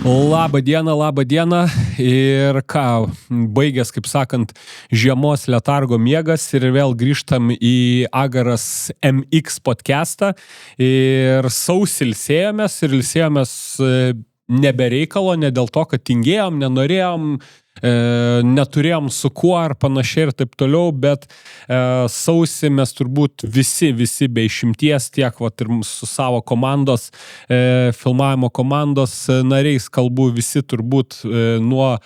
Labą dieną ir ką, baigęs, kaip sakant, žiemos letargo miegas ir vėl grįžtam į Agaras MX podcastą ir sausį ilsėjomės nebereikalo, ne dėl to, kad tingėjom, nenorėjom, neturėjom su kuo ar panašiai ir taip toliau, bet sausį mes turbūt visi be išimties tiek vat, ir su savo komandos, filmavimo komandos nariais kalbu, visi turbūt nuo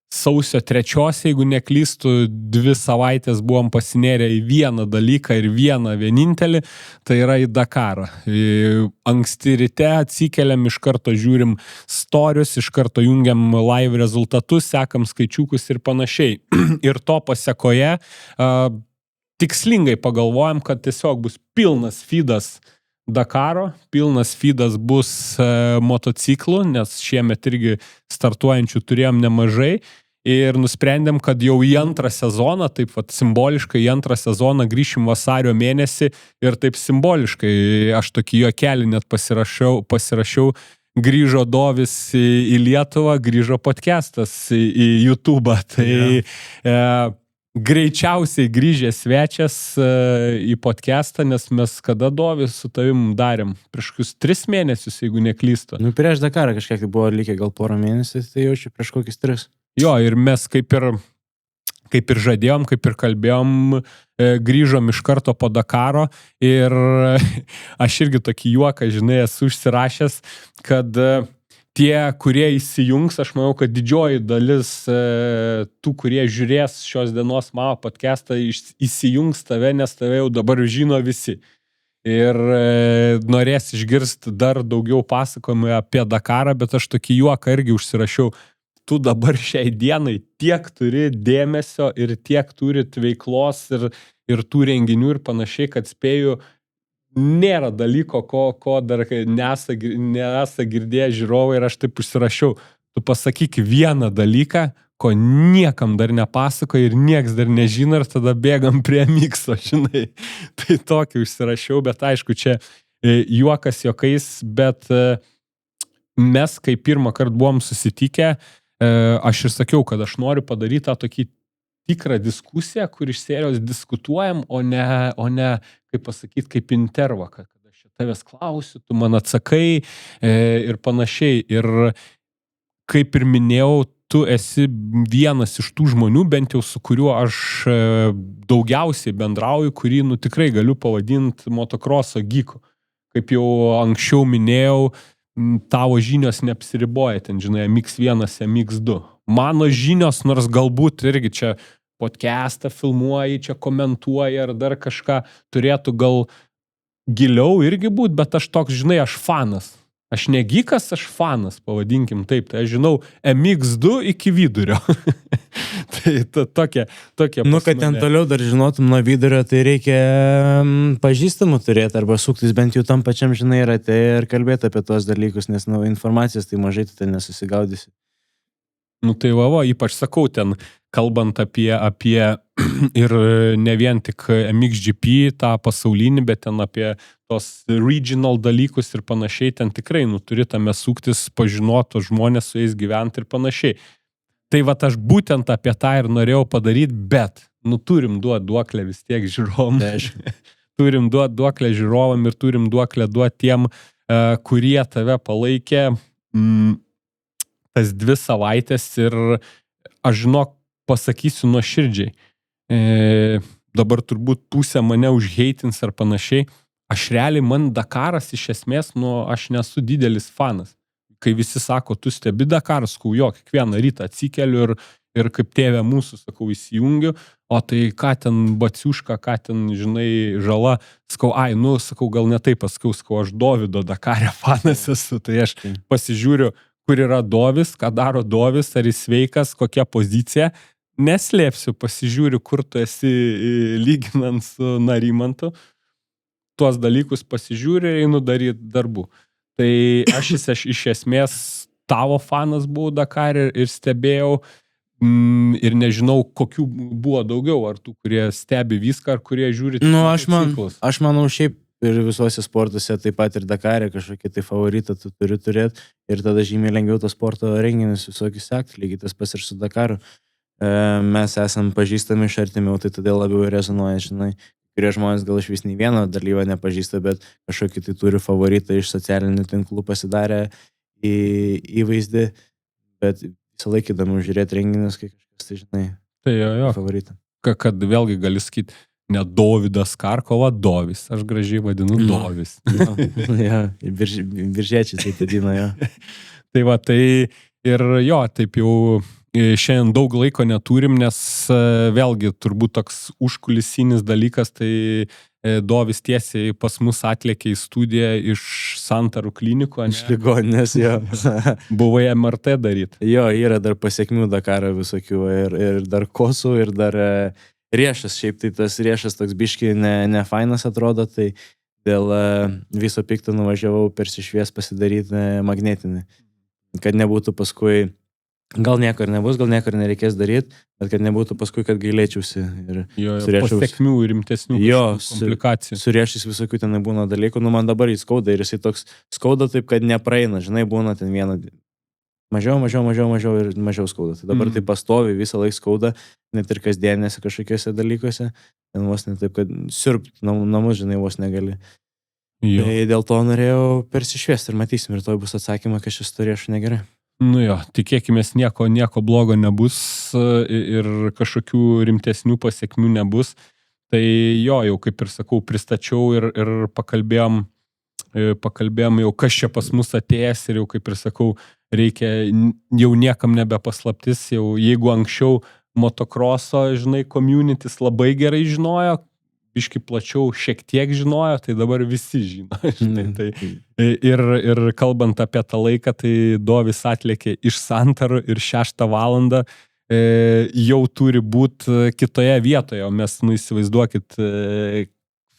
sausio 3, jeigu neklystu, 2 savaitės buvom pasinėrę į vieną dalyką ir vieną vienintelį, tai yra į Dakarą. Anksti ryte atsikeliam, iš karto žiūrim storius, iš karto jungiam live rezultatus, sekam skaičiukus ir panašiai. Ir to pasekoje tikslingai pagalvojam, kad tiesiog bus pilnas feedas Dakaro, pilnas feedas bus motociklų, nes šiemet irgi startuojančių turėjom nemažai ir nusprendėm, kad jau į antrą sezoną, taip vat simboliškai į antrą sezoną grįšim vasario mėnesį ir taip simboliškai, aš tokį juokelį net pasirašiau, grįžo Dovis į Lietuvą, grįžo podcastas į YouTube'ą, tai greičiausiai grįžęs svečias į podcastą, nes mes kada Dovis su tavim darėm? Prieš kokius 3 mėnesius, jeigu neklystu. Nu, prieš Dakarą kažkiek tai buvo likę gal porą mėnesių, tai jaučiu prieš kokius 3. Jo, ir mes kaip ir žadėjom, kaip ir kalbėjom, grįžom iš karto po Dakaro ir aš irgi tokį juoką, žinai, esu užsirašęs, kad tie, kurie įsijungs, aš manau, kad didžioji dalis tų, kurie žiūrės šios dienos mano podcastą, įsijungs tave, nes tave jau dabar žino visi. Ir norės išgirsti dar daugiau pasakojimų apie Dakarą, bet aš tokį juoką irgi užsirašiau. Tu dabar šiai dienai tiek turi dėmesio ir tiek turit veiklos ir tų renginių ir panašiai, kad spėju, nėra dalyko, ko dar nesą girdėję žiūrovai ir aš taip užsirašiau. Tu pasakyk vieną dalyką, ko niekam dar nepasako ir nieks dar nežino ir tada bėgam prie mikso, žinai. Tai tokį užsirašiau, bet aišku, čia juokas juokais, bet mes, kai pirmą kartą buvom susitikę, aš ir sakiau, kad aš noriu padaryti tą tokį tikrą diskusiją, kur iš serijos diskutuojam, o ne kaip pasakyti, kaip intervą, kad aš tavęs klausiu, tu man atsakai ir panašiai. Ir kaip ir minėjau, tu esi vienas iš tų žmonių, bent jau su kuriuo aš daugiausiai bendrauju, kurį tikrai galiu pavadinti motokroso geeku. Kaip jau anksčiau minėjau, tavo žinios neapsiriboja, ten, žinai, MX1, MX2. Mano žinios, nors galbūt irgi čia podcastą filmuoji, čia komentuoji ar dar kažką, turėtų gal giliau irgi būt, bet aš toks, žinai, aš fanas. Aš ne geekas, aš fanas, pavadinkim taip. Tai aš žinau MX2 iki vidurio. Tai tokia nu, kad ten toliau dar žinotum nuo vidurio, tai reikia pažįstamų turėti arba suktis bent jau tam pačiam, žinai, rate ir kalbėti apie tuos dalykus, nes informacijos tai mažai tu ten nesusigaudysi. Nu tai ypač sakau ten, kalbant apie ir ne vien tik MXGP, tą pasaulinį, bet ten apie tos regional dalykus ir panašiai, ten tikrai, turi tame suktis, pažinoto žmonės su jais gyventi ir panašiai. Tai aš būtent apie tą ir norėjau padaryti, bet, turim duoti duoklę vis tiek žiūrovam. Turim duoti duoklę žiūrovam ir turim duoklę duoti tiem, kurie tave palaikė tas 2 savaitės ir aš žinok, pasakysiu nuoširdžiai. Dabar turbūt pusė mane užheitins ar panašiai. Aš realiai, man Dakaras iš esmės, aš nesu didelis fanas. Kai visi sako, tu stebi Dakarą, sakau, jo, kiekvieną rytą atsikeliu ir kaip tėvė mūsų, sakau, įsijungiu, o tai ką ten baciuška, ką ten, žinai, žala, sakau, sakau, gal ne taip pasakau, aš Dovido Dakare fanas esu, tai aš pasižiūriu, kur yra Dovis, ką daro Dovis, ar jis sveikas, kokia pozicija, neslėpsiu, pasižiūriu, kur tu esi lyginant su Narimantu, tuos dalykus pasižiūriu ir einu daryti darbų. Tai aš iš esmės tavo fanas buvau Dakare ir stebėjau ir nežinau, kokių buvo daugiau, ar tų, kurie stebi viską, ar kurie žiūri aš manau, šiaip ir visuose sportuose, taip pat ir Dakare kažkokį tai favoritą tu turi turėti ir tada žymiai lengviau to sporto renginius visokius sekti, lygiai tas pas ir su Dakaru. Mes esam pažįstami iš artimiau, tai todėl labiau rezonuoja, žinai, kurie žmonės gal iš vis nei vieno dalyvio nepažįsta, bet kažkokį tai turi favoritą iš socialinių tinklų pasidarę įvaizdį, bet visą laiką įdomu žiūrėti renginius, kai kažkas tai, žinai, Tai jo, favoritą. kad vėlgi gali sakyti, ne Dovydas Karkova, Dovis. Aš gražiai vadinu Dovis. Ja, biržiečiai tai vadina, jo. Tai va, tai ir jo, taip jau šiandien daug laiko neturim, nes vėlgi turbūt toks užkulisinis dalykas, tai Dovis tiesiai pas mus atlėkė į studiją iš Santarų klinikų. Iš ligoninės, jo. Buvai MRT daryti. Jo, yra dar pasiekmių Dakaro visokių ir dar kosų, ir dar riešas. Šiaip tai tas riešas toks biški nefainas atrodo, tai dėl viso pikto nuvažiavau persišvies pasidaryti magnetinį. Kad nebūtų paskui, gal nieko ir nebus, gal nieko ir nereikės daryti, bet kad nebūtų paskui, kad gailėčiausi. Jo, pasiekmių ir rimtesnių komplikacijų. Su riešais visokių ten būna dalykų, nu man dabar jis skauda ir jisai toks skauda taip, kad nepraeina, žinai, būna ten vieną mažiau ir mažiau skauda. Tai dabar tai pastovi, visą laiką skauda, net ir kasdienėse kažkokiuose dalykuose, ten vos ne taip, kad siurbt namus, žinai, vos negali. Jo. Tai dėl to norėjau persišviesti ir matysim, ir to bus atsakymą, kad šis turėšiu negerai. Nu jo, tikėkime, nieko blogo nebus ir kažkokių rimtesnių pasiekmių nebus. Tai jo, jau kaip ir sakau, pristačiau ir pakalbėjom jau, kas čia pas mus atėjęs ir jau kaip ir sakau, reikia jau niekam nebepaslaptis, jau jeigu anksčiau motokroso, žinai, communities labai gerai žinojo, biški plačiau šiek tiek žinojo, tai dabar visi žino. Žinai, tai ir kalbant apie tą laiką, tai Dovis atlėkė iš Santarų ir 6 valandą jau turi būti kitoje vietoje, o mes, įsivaizduokit,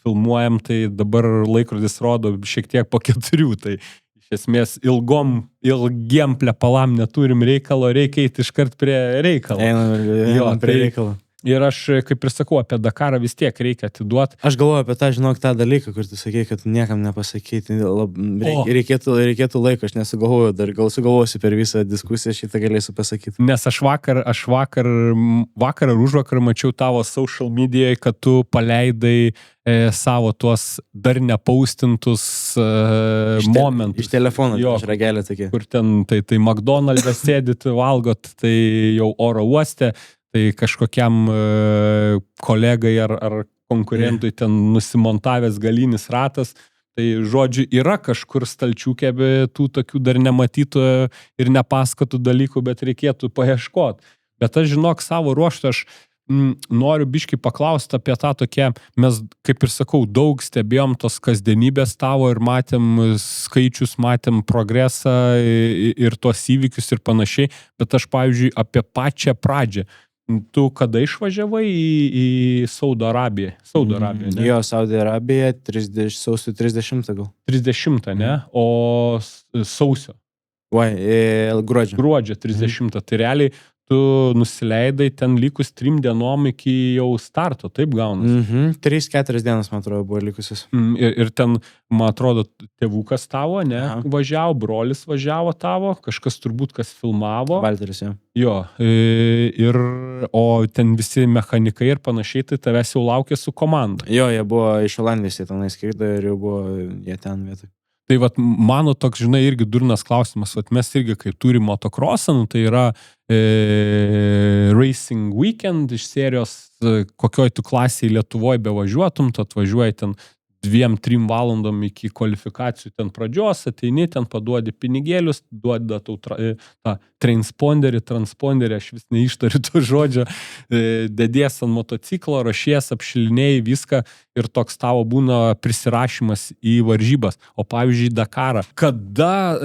filmuojam, tai dabar laikrodis rodo šiek tiek po 4, tai iš esmės ilgiem plepalam neturim reikalo, reikia eiti iškart prie reikalo. Einam prie reikalo. Ir aš, kaip ir sakau, apie Dakarą vis tiek reikia atiduoti. Aš galvoju apie tą, žinok, tą dalyką, kur tu sakei, kad niekam nepasakyti. Reikėtų laiko, aš nesugalvoju, dar gal sugalvosiu per visą diskusiją, šitą galėsiu pasakyti. Nes aš vakar ar užvakar mačiau tavo social medijoje, kad tu paleidai savo tuos dar nepaustintus momentus. Iš telefono, iš ragelio tokie. Kur ten, tai McDonald'e sėdit, valgot, tai jau oro uoste. Tai kažkokiam kolegai ar konkurentui ten nusimontavęs galinis ratas, tai žodžiu yra kažkur stalčiukė tų tokių dar nematytų ir nepaskatų dalykų, bet reikėtų paieškoti. Bet aš žinok, savo ruoštą aš noriu biški paklausti apie tą tokią, mes, kaip ir sakau, daug stebėjom tos kasdienybės tavo ir matėm skaičius, matėm progresą ir tuos įvykius ir panašiai, bet aš, pavyzdžiui, apie pačią pradžią. Tu kada išvažiavai į Saudo Arabiją? Saudo Arabiją, ne? Jo, Saudo Arabija, sausio 30 gal. 30, ne? O sausio? Gruodžio. Gruodžio 30. Tai realiai tu nusileidai ten likus 3 dienom iki jau starto, taip gaunasi? 3-4 dienas, man atrodo, buvo likusius. Ir ten, man atrodo, tėvukas tavo, ne? Važiavo, brolis važiavo tavo, kažkas turbūt, kas filmavo. Valteris, jo. Jo, o ten visi mechanikai ir panašiai, tai tavęs jau laukė su komanda. Jo, jie buvo iš Olandijos, jie tenai skrido ir jau buvo jie ten vietoj. Tai vat, mano toks, žinai, irgi durnas klausimas, vat mes irgi, kai turim motokrosą, tai yra Racing Weekend iš serijos, kokioj tu klasiai Lietuvoje bevažiuotum, tu atvažiuoji ten 2-3 valandom iki kvalifikacijų ten pradžios, ateini, ten paduodi pinigėlius, duoda tą transponderį, aš vis neištariu to žodžio, dedies ant motociklo, rašies, apšilinėjai viską ir toks tavo būna prisirašymas į varžybas. O pavyzdžiui, Dakarą. Kada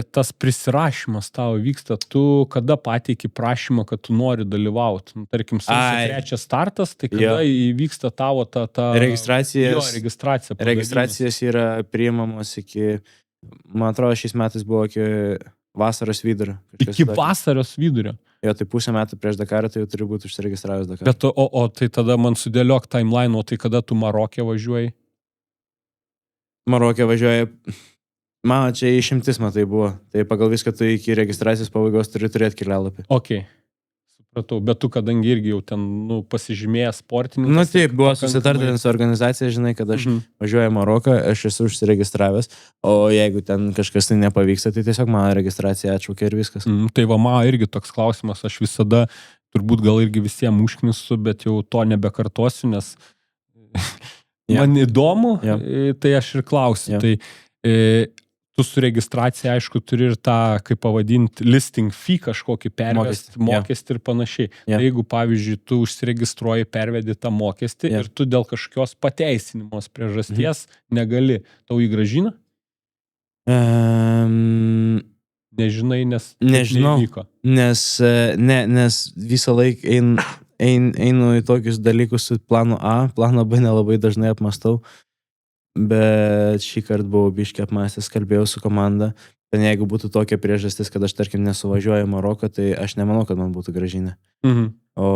tas prisirašymas tavo vyksta? Tu kada pateiki prašymą, kad tu nori dalyvauti? Tarkim, sausio 3 startas, tai kada įvyksta tavo ta registracija? Jo, registracija. Registracijos yra priimamos iki, man atrodo, šiais metais buvo iki vasaros vidurio. Iki vasaros vidurio? Jo, tai pusę metų prieš Dakarą, tai jau turi būti užsiregistravęs Dakarą. Bet o tai tada man sudėliok timeline, o tai kada tu Marokė važiuoji? Marokė važiuoja, mano čia išimtis matai buvo, tai pagal viską tu iki registracijos pabaigos turi turėti kelialapį. Ok, supratau, bet tu kadangi irgi jau ten, pasižymėjęs sportininkas. Nu taip, buvo susitarta su organizacija, žinai, kad aš važiuoju į Maroką, aš esu užsiregistravęs, o jeigu ten kažkas tai nepavyksta, tai tiesiog mano registracija atšaukia ir viskas. Tai va, man irgi toks klausimas, aš visada, turbūt gal irgi visiems užknisu, bet jau to nebekartosiu, nes man įdomu, tai aš ir klausiu. Tai tu su registracija, aišku, turi ir tą, kaip pavadinti, listing fee kažkokį pervesti, mokestį ir panašiai. Tai jeigu, pavyzdžiui, tu užsiregistruoji, pervedi tą mokestį ir tu dėl kažkokios pateisinimos priežasties negali, tau įgrąžina? Nežinai, nes nežinau, nes visą laiką einu į tokius dalykus su planu A, plano B nelabai dažnai apmastau, bet šį kartą buvau biškį apmastęs, kalbėjau su komanda, ten jeigu būtų tokia priežastis, kad aš, tarkim, nesuvažiuoju į Maroką, tai aš nemanau, kad man būtų grąžinę. O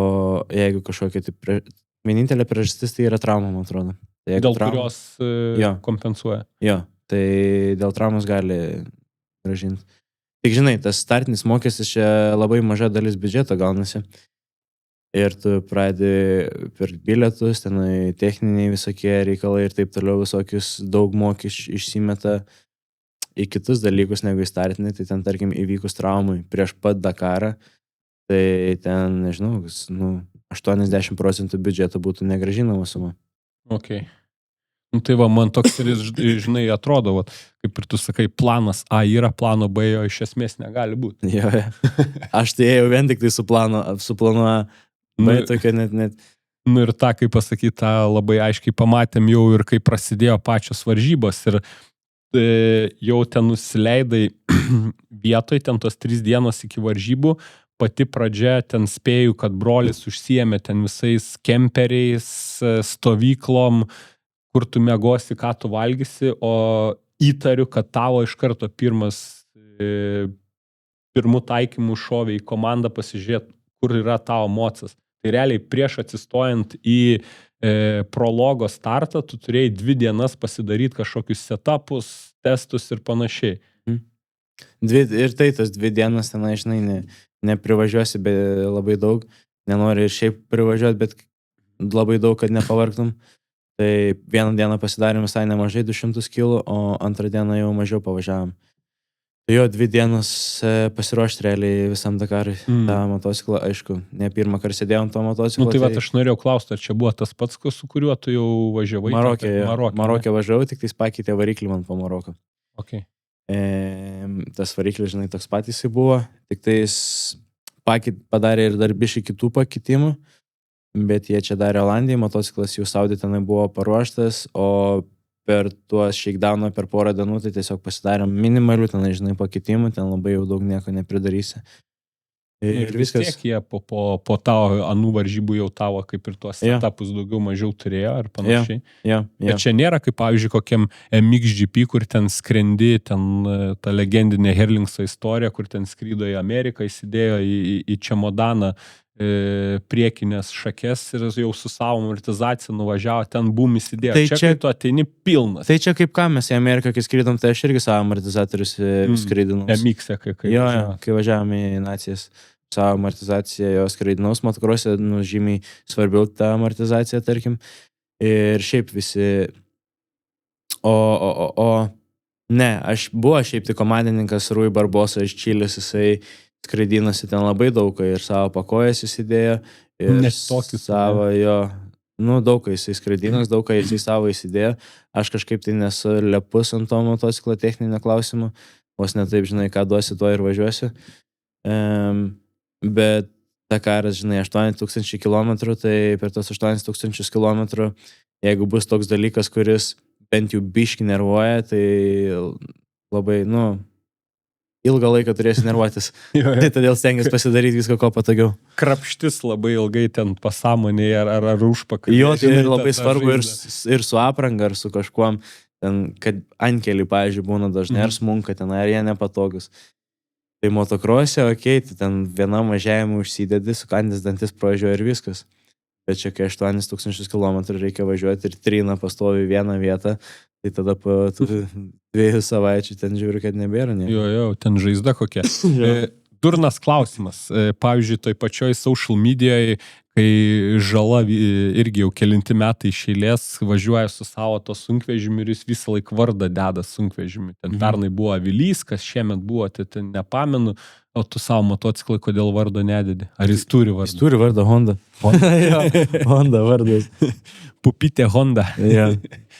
jeigu kažkokia, tai vienintelė priežastis, tai yra trauma, man atrodo. Tai dėl kurios kompensuoja. Jo, tai dėl traumos gali grąžinti. Tik žinai, tas startinis mokestis čia labai maža dalis biudžeto gaunasi. Ir tu pradedi per bilietus, tenai techniniai visokie reikalai ir taip toliau visokius daug mokesčių išsimeta į kitus dalykus negu į startinį. Tai ten, tarkim, įvykus traumui prieš pat Dakarą, tai ten, nežinau, 80% biudžeto būtų negrąžinama suma. Ok. Tai va, man toks ir, žinai, atrodo, va, kaip ir tu sakai, planas A yra, plano B jo iš esmės negali būti. Jo. Aš tai ėjau vien tik tai su planu A, bet tokia net. Ir tą, kaip pasakyti, tą labai aiškiai pamatėm jau ir kai prasidėjo pačios varžybos ir jau ten nusileidai vietoj, ten tos 3 dienos iki varžybų, pati pradžia, ten spėjau, kad brolis užsiėmė ten visais kemperiais, stovyklom, kur tu mėgosi, ką tu valgysi, o įtariu, kad tavo iš karto pirmų taikymų šovė į komandą pasižiūrėti, kur yra tavo mocas. Tai realiai prieš atsistojant į prologo startą, tu turėjai 2 dienas pasidaryti kažkokius setupus, testus ir panašiai. Ir tai tas 2 dienas tenai, žinai, neprivažiuosi labai daug, nenori ir šiaip privažiuoti, bet labai daug, kad nepavargtum. Tai vieną dieną pasidarėm visai nemažai, 200 kg, o antrą dieną jau mažiau pavažiavom. Tai jo 2 dienos pasiruošti realiai visam Dakarui tą motociklą, aišku, ne pirmą kartą sėdėjau ant to motociklo. Tai aš norėjau klausti, ar čia buvo tas pats, su kuriuo tu jau važiavai? Marokė važiavau, tik tais pakeitė variklį man po Maroko. Okay. Tas variklis, žinai, toks patys jis buvo, tik tais padarė ir dar bišį kitų pakitimų, bet jie čia darė Olandijai, motociklas jau Saudi tenai buvo paruoštas, o per tuos shakedowną per porą dienų, tai tiesiog pasidarėm minimalių, ten, žinai, pakitimų, ten labai jau daug nieko nepridarysi. Ir viskas. Tiek jie po tavo anų varžybų jau tavo kaip ir tuos etapus daugiau mažiau turėjo ar panašiai. Bet čia nėra kaip, pavyzdžiui, kokiam MXGP, kur ten skrendi, ten ta legendinė Herlingso istorija, kur ten skrydo į Ameriką, įsidėjo į čemodaną priekinės šakės ir jau su savo amortizacija nuvažiavo, ten bum įsidėjo. Tai čia kai tu ateini pilnas. Tai čia kaip ką mes į Ameriką, kai skrydom, tai aš irgi savo amortizatorius skraidinau. MX-e, kai važiavome į nacijas, savo amortizaciją jo skraidinaus, motocross'e, žymiai svarbiau ta amortizacija, tarkim. Ir šiaip visi... Ne, aš buvo šiaip tai komandininkas Rui Barbosa iš Čilės, jisai skraidinosi ten labai daug, ir savo pakojas įsidėjo, ir savo jo, daug jisai skraidinas, daug jisai savo įsidėjo. Aš kažkaip tai nesu lepus ant to motociklo techninio klausimo, vos ne taip, žinai, ką duosi, to ir važiuosiu. Bet Dakaras, žinai, 8000 km, tai per tos 8000 km, jeigu bus toks dalykas, kuris bent jau biškį nervuoja, tai labai, ilgą laiką turėsi nervuotis. Tai todėl stengiasi pasidaryti viską, ko patogiau. Krapštis labai ilgai ten pasąmonėje ar užpakalį. Jo, tai ir labai svarbu ir su apranga, ar su kažkuom, ten, kad ankelį, pavyzdžiui, būna dažnai, ar smunka ten, ar jie nepatogus. Tai motocross'e, okei, tai ten vienam važiavimui užsidedi, sukandęs dantis pravažiuoja ir viskas. Bet čia, kai 8000 km reikia važiuoti ir trina pastovi vieną vietą, Tai tada po tų 2 savaičių ten žiūriu, kad nebėra nieko. Jo, ten žaizda kokia. Durnas klausimas. Pavyzdžiui, toj pačioj social medijoje, kai Žala irgi jau kelinti metai iš eilės važiuoja su savo to sunkvežimiu ir jis visą laiką vardą deda sunkvežimiu. Ten pernai buvo Avilys, kas šiemet buvo, tai ten nepamenu, o tu savo motociklai kodėl vardo nededi? Ar jis turi vardą? Jis turi vardą Honda. Jo, Honda vardas. Pupytė Honda. Ja.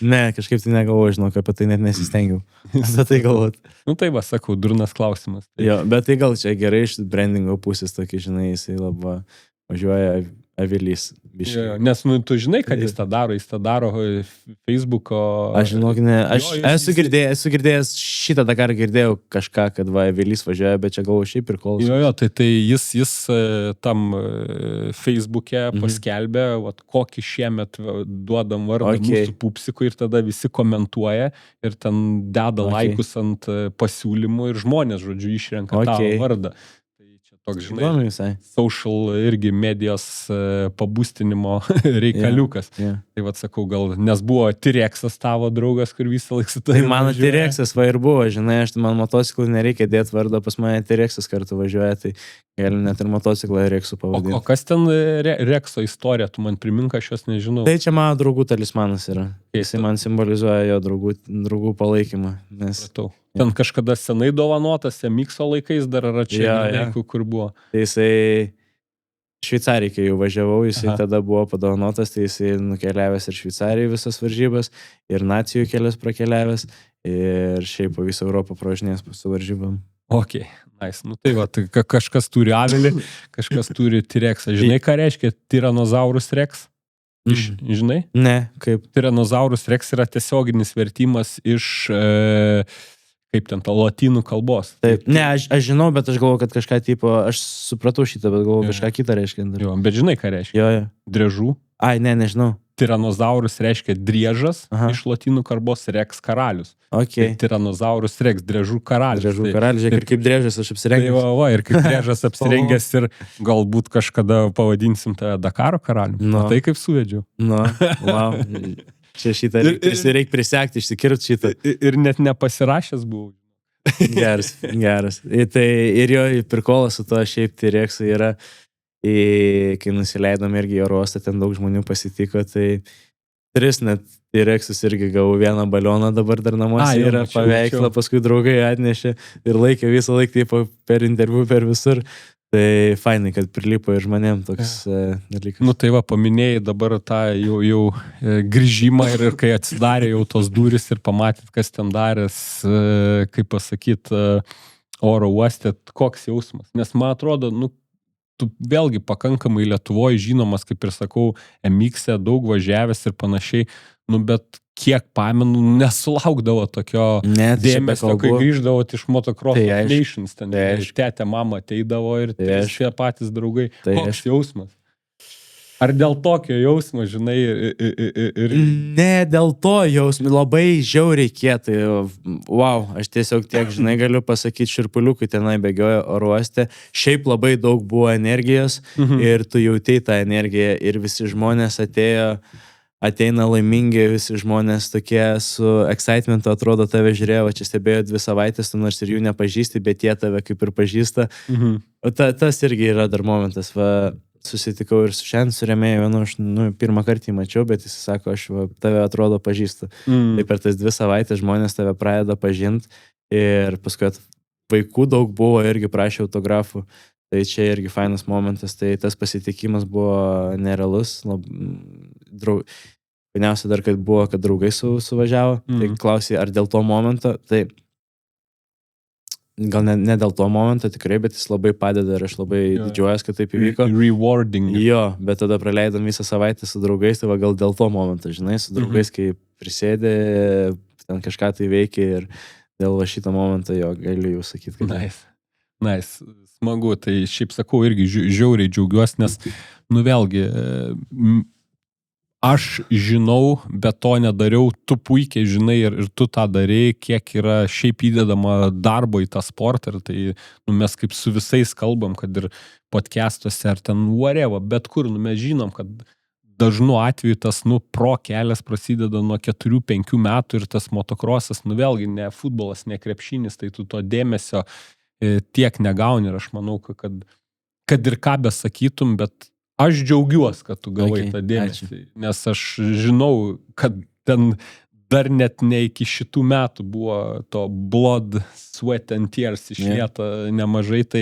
Ne, kažkaip tai negalvoju, žinok, apie tai net nesistengiau. Apie tai galvot. Nu tai va, sakau, durnas klausimas. Jo, bet tai gal čia gerai iš brandingo pusės, tokį, žinai, jisai labai važiuoja Avilys. Jo, nes, nu, tu žinai, kad jis tą daro Facebooko... Aš žinok, ne, aš esu girdėjęs, šitą Dakarą girdėjau kažką, kad va, Avilys važiuoja, bet čia galvoju šiaip ir kol. Jo, tai jis tam Facebook'e paskelbė, vat, kokį šiemet duodam vardą mūsų pupsikui ir tada visi komentuoja ir ten deda laikus ant pasiūlymų ir žmonės, žodžiu, išrenka tą vardą. Toks, žinai, social irgi medijos pabūstinimo reikaliukas. Yeah. Tai vad sakau, gal, nes buvo T-Rexas tavo draugas, kur visą laiką su tai mano T-Rexas va ir buvo, žinai, aš man motociklui nereikia dėti vardą, pas mane T-Rexas kartu važiuoja, tai gali net ir motociklą Rexu pavadinti. O kas ten Rexo istorija, tu man primink, aš jos nežinau. Tai čia mano draugų talismanas yra. Jisai man simbolizuoja jo draugų palaikymą. Nes... Ten kažkada senai dovanotas, MX laikais dar ar čia, kur buvo. Tai jisai Šveicarijai, kai jau važiavau, jisai tada buvo padovanotas, tai jisai nukeliavęs ir Šveicarijai visas varžybas, ir nacijų kelias prakeliavęs, ir šiaip po visą Europą pražinės su varžybam. Ok, nice. Nu tai va, tai kažkas turi avilį, kažkas turi T-Rexą. Žinai, ką reiškia Tyrannosaurus Rex? Žinai? Ne, kaip? Tyrannosaurus Rex yra tiesioginis vertimas iš... kaip ten, lotynų kalbos. Taip, ne, aš žinau, bet aš galvoju, kad kažką tipo, aš supratau šitą, bet galvoju, kažką kitą reiškia. Jo, bet žinai, ką reiškia? Jo. Drežų. Ai, nežinau. Tyrannosaurus reiškia driežas, iš lotynų kalbos Rex karalius. Ok. Tai Tyrannosaurus Rex, drežų karalius. Drežų karalius, žiūrėk, ir kaip driežas aš apsirengęs. Tai va, ir kaip driežas apsirengęs ir galbūt kažkada pavadinsim tave Dakaro karalium. No. Tai kaip suvedžiu. No, wow. Čia šitą reikia prisiekti, išsikirti šitą. Ir net nepasirašęs buvau. Geras. Ir jo prikolas su to šiaip T-Rexu yra, kai nusileidom irgi į oro uostą, ten daug žmonių pasitiko, tai 3 net T-Rexus irgi gavau 1 balioną dabar dar namuose yra paveikslą, paskui draugai atnešė ir laikė visą laiką taip per interviu, per visur. Tai fainai, kad prilipo ir žmonėm toks dalykas. Nu tai va, paminėjai dabar tą jau grįžimą ir kai atsidarė jau tos durys ir pamatyt, kas ten darės, kaip pasakyt, oro uoste, koks jausmas. Nes man atrodo, nu, tu vėlgi pakankamai Lietuvoje žinomas, kaip ir sakau, MX-e daug važiavęs ir panašiai, nu bet kiek pamenu, nesulaukdavo tokio dėmesio, kai grįždavo iš Motocross Nations, ten tėtė, mama ateidavo ir šie patys draugai. Koks jausmas? Ar dėl tokio jausmo, žinai, ir... Ne, dėl to jausmo, labai žiauriai kietai. Wow, aš tiesiog tiek, žinai, galiu pasakyti, širpuliukai tenai bėgiojo oro uoste. Šiaip labai daug buvo energijos ir tu jautei tą energiją ir visi žmonės ateina laimingi, visi žmonės tokie su excitementu, atrodo, tave žiūrėjo, čia stebėjo 2 savaitės, tu nors ir jų nepažįsti, bet jie tave kaip ir pažįsta. O tas irgi yra dar momentas. Va, susitikau ir šiandien su rėmėju vienu, aš pirmą kartą jį mačiau, bet jis sako, aš tave atrodo pažįstu. Tai per tas 2 savaitės žmonės tave pradeda pažinti ir paskui vaikų daug buvo, irgi prašė autografų. Tai čia irgi fainas momentas, tai tas pasitikimas buvo nerealus. Painiausia dar, kad buvo, kad draugai suvažiavo. Tai klausė, ar dėl to momento, tai gal ne dėl to momento tikrai, bet jis labai padeda ir aš labai didžiuojas, kad taip įvyko. Rewarding. Jo, bet tada praleidom visą savaitę su draugais, tai va gal dėl to momento, žinai, su draugais, kai prisėdė, ten kažką tai veikia ir dėl šito momento jo galiu jau sakyti, kad... Nice. Smagu, tai šiaip sakau, irgi žiauriai džiaugiuosi, nes, nu vėlgi, aš žinau, bet to nedariau, tu puikiai žinai ir tu tą darei, kiek yra šiaip įdedama darbo į tą sportą ir tai, nu, mes kaip su visais kalbam, kad ir podcastuose ar ten whatever, bet kur, nu, mes žinom, kad dažnu atveju tas, pro kelias prasideda nuo 4-5 metų ir tas motokrosas, vėlgi ne futbolas, ne krepšinis, tai tu to dėmesio tiek negauni ir aš manau, kad ir ką besakytum, bet aš džiaugiuosi, kad tu gavai tą dėmesį, nes aš žinau, kad ten dar net ne iki šitų metų buvo to blood, sweat and tears išlieta nemažai, tai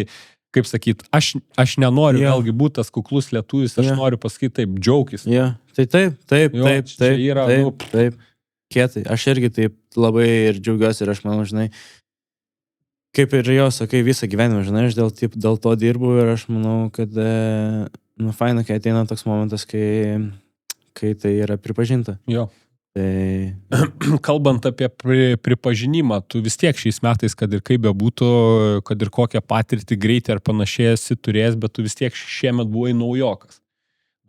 kaip sakyt, aš nenoriu vėlgi būti tas kuklus lietuvis, aš noriu pasakyti taip, džiaugis. Tai taip. Kietai. Aš irgi taip labai ir džiaugiuosi ir aš manau, žinai, kaip ir jo, sakai, visą gyvenimą, žinai, aš dėl to dirbu ir aš manau, kad, faina, kai ateina toks momentas, kai tai yra pripažinta. Jo. Tai... Kalbant apie pripažinimą, tu vis tiek šiais metais, kad ir kaip bebūtų, kad ir kokią patirtį greitai ar panašiai esi turėjęs, bet tu vis tiek šiemet buvai naujokas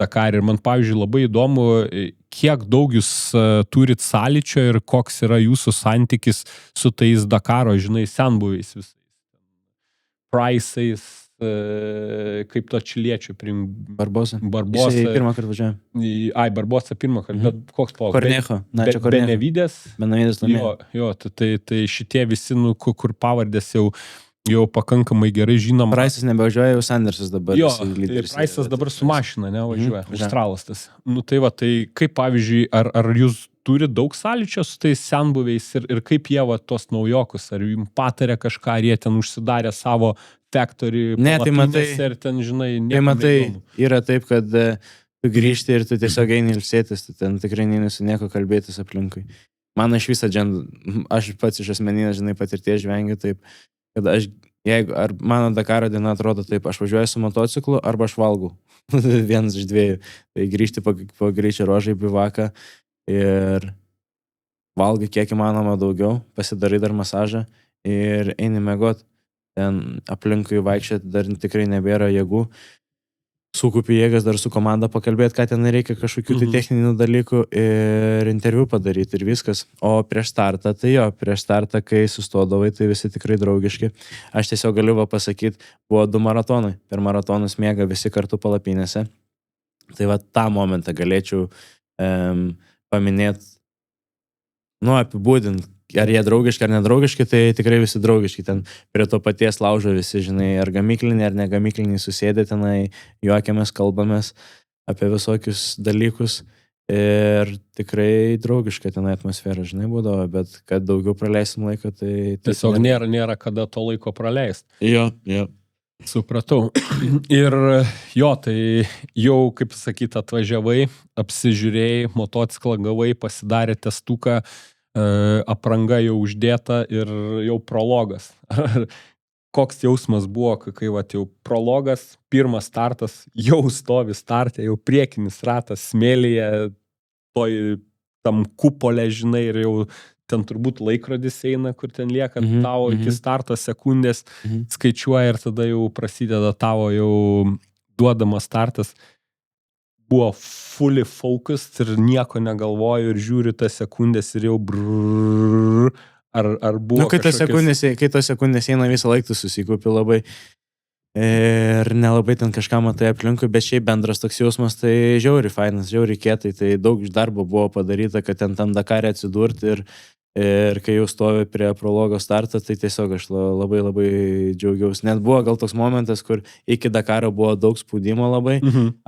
Dakar. Ir man, pavyzdžiui, labai įdomu, kiek daug jūs turit sąlyčio ir koks yra jūsų santykis su tais Dakaro, žinai, senbuviais visais. Price'ais, kaip to čiliečių Barbosa. Jisai pirmą kartą važiavo. Barbosa pirmą kartą, bet koks pavadinimas? Kornecho. Načio Kornecho. Benavidės laimėjo. Jo, tai šitie visi, kur pavardės jau pakankamai gerai žinom. Price'as nebevažiuoja, jau Sandersas dabar. Jo, Price'as dabar su mašina, važiuoja. Australas tas. Tai va, tai kaip pavyzdžiui, ar jūs turi daug sąlyčio su tais senbuviais ir kaip jie tos naujokus, ar jums patarė kažką, ar jie ten užsidarė savo factory, tai matai, ir ten, žinai, tai matai, yra taip, kad tu grįžti ir tu tiesiog eini ilsėtis, tu ten tikrai neini su nieko kalbėtis aplinkui. Man iš visą aš pats iš asmeninės, žinai, patirties žvengiu taip, kad ar mano Dakaro diena atrodo taip, aš važiuoju su motociklu arba aš valgau. Vienas iš dviejų. Tai grįžti po greičio ruožą į bivaką ir valgai kiek įmanoma daugiau, pasidarai dar masažą ir eini miegot. Ten aplinkui vaikščioti dar tikrai nebėra jėgų. Sukupi jėgas dar su komanda pakalbėti, ką ten reikia kažkokių tai techninių dalykų ir interviu padaryti ir viskas. O prieš startą, kai sustodavai, tai visi tikrai draugiški. Aš tiesiog galiu pasakyti, buvo 2 maratonai. Per maratonus miega visi kartu palapinėse. Tai va tą momentą galėčiau paminėti, apibūdinti. Ar jie draugiški ar nedraugiški, tai tikrai visi draugiški. Ten prie to paties laužo visi, žinai, ar gamyklinį, ar negamyklinį susėdė tenai, juokiamės, kalbamės apie visokius dalykus. Ir tikrai draugiška tenai atmosfera, žinai, būdavo, bet kad daugiau praleisim laiko, tai... Tiesiog nėra kada to laiko praleisti. Jo. Supratau. Ir jo, tai jau, kaip sakyt, atvažiavai, apsižiūrėjai, motociklą gavai, pasidarė testuką, apranga jau uždėta ir jau prologas. Koks jausmas buvo, kai jau prologas, pirmas startas, jau stovi startė, jau priekinis ratas smėlyje, tam kupolė, žinai, ir jau ten turbūt laikrodis eina, kur ten lieka tavo iki starto sekundės, skaičiuoja ir tada jau prasideda tavo jau duodamas startas. Buvo fully focused ir nieko negalvoju ir žiūri tas sekundės ir jau brrrr, ar buvo kai tos sekundės eina visą laiką susikupi labai ir nelabai ten kažką matai aplinkui, bet šiaip bendras toks jausmas, tai žiauri fainas, žiauri kietai, tai daug darbo buvo padaryta, kad ten tam Dakare atsidurti ir kai jau stovi prie prologo starto, tai tiesiog aš labai džiaugiausi. Net buvo gal toks momentas, kur iki Dakaro buvo daug spaudimo labai,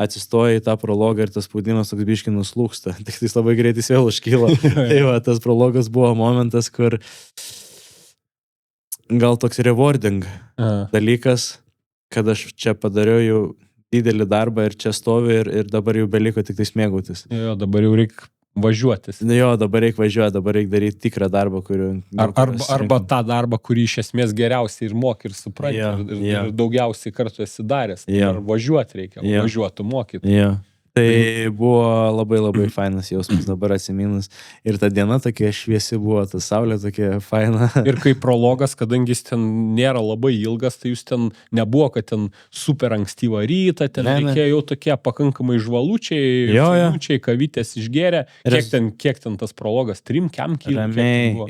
atsistoja į tą prologą ir tas spaudimas toks biškį nuslūksta, tik tai labai greitai vėl užkyla. Tai va, tas prologas buvo momentas, kur gal toks rewarding dalykas, kad aš čia padariau jau didelį darbą ir čia stovi ir dabar jau beliko tik tai smėgautis. Jo, dabar jau reikia važiuotis. Jo, dabar reikia važiuoti, dabar reikia daryti tikrą darbą, kuriuo... Arba tą darbą, kurį iš esmės geriausiai ir moki ir supranti, ir daugiausiai kartų esi daręs. Ir važiuoti reikia, važiuoti, mokyti. Tai buvo labai fainas jausmas dabar atsiminus. Ir ta diena tokia šviesi buvo, ta saulė tokia faina. Ir kai prologas, kadangi jis ten nėra labai ilgas, tai jūs ten nebuvo, kad ten super ankstyvą rytą, ten reikėjo jau tokie pakankamai žvalučiai, kavytės išgėrė. Kiek ten tas prologas? 3-4 kilometrų?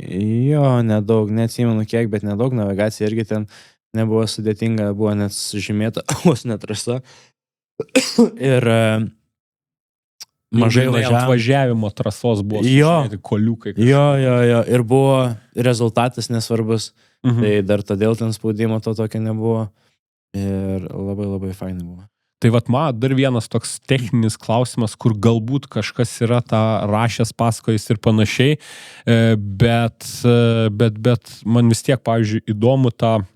Jo, nedaug, neatsimenu kiek, bet nedaug. Navigacija irgi ten nebuvo sudėtinga, buvo net sužymėta vos netrasa. Ir mažai ant važiavom. važiavimo trasos buvo Jo. sužymėti koliukai. Jo, ir buvo rezultatas nesvarbus, tai dar todėl ten spaudimo to tokio nebuvo ir labai labai fainai buvo. Tai vat man dar vienas toks techninis klausimas, kur galbūt kažkas yra tą rašęs, pasakojęs ir panašiai, bet man vis tiek, pavyzdžiui, įdomu tą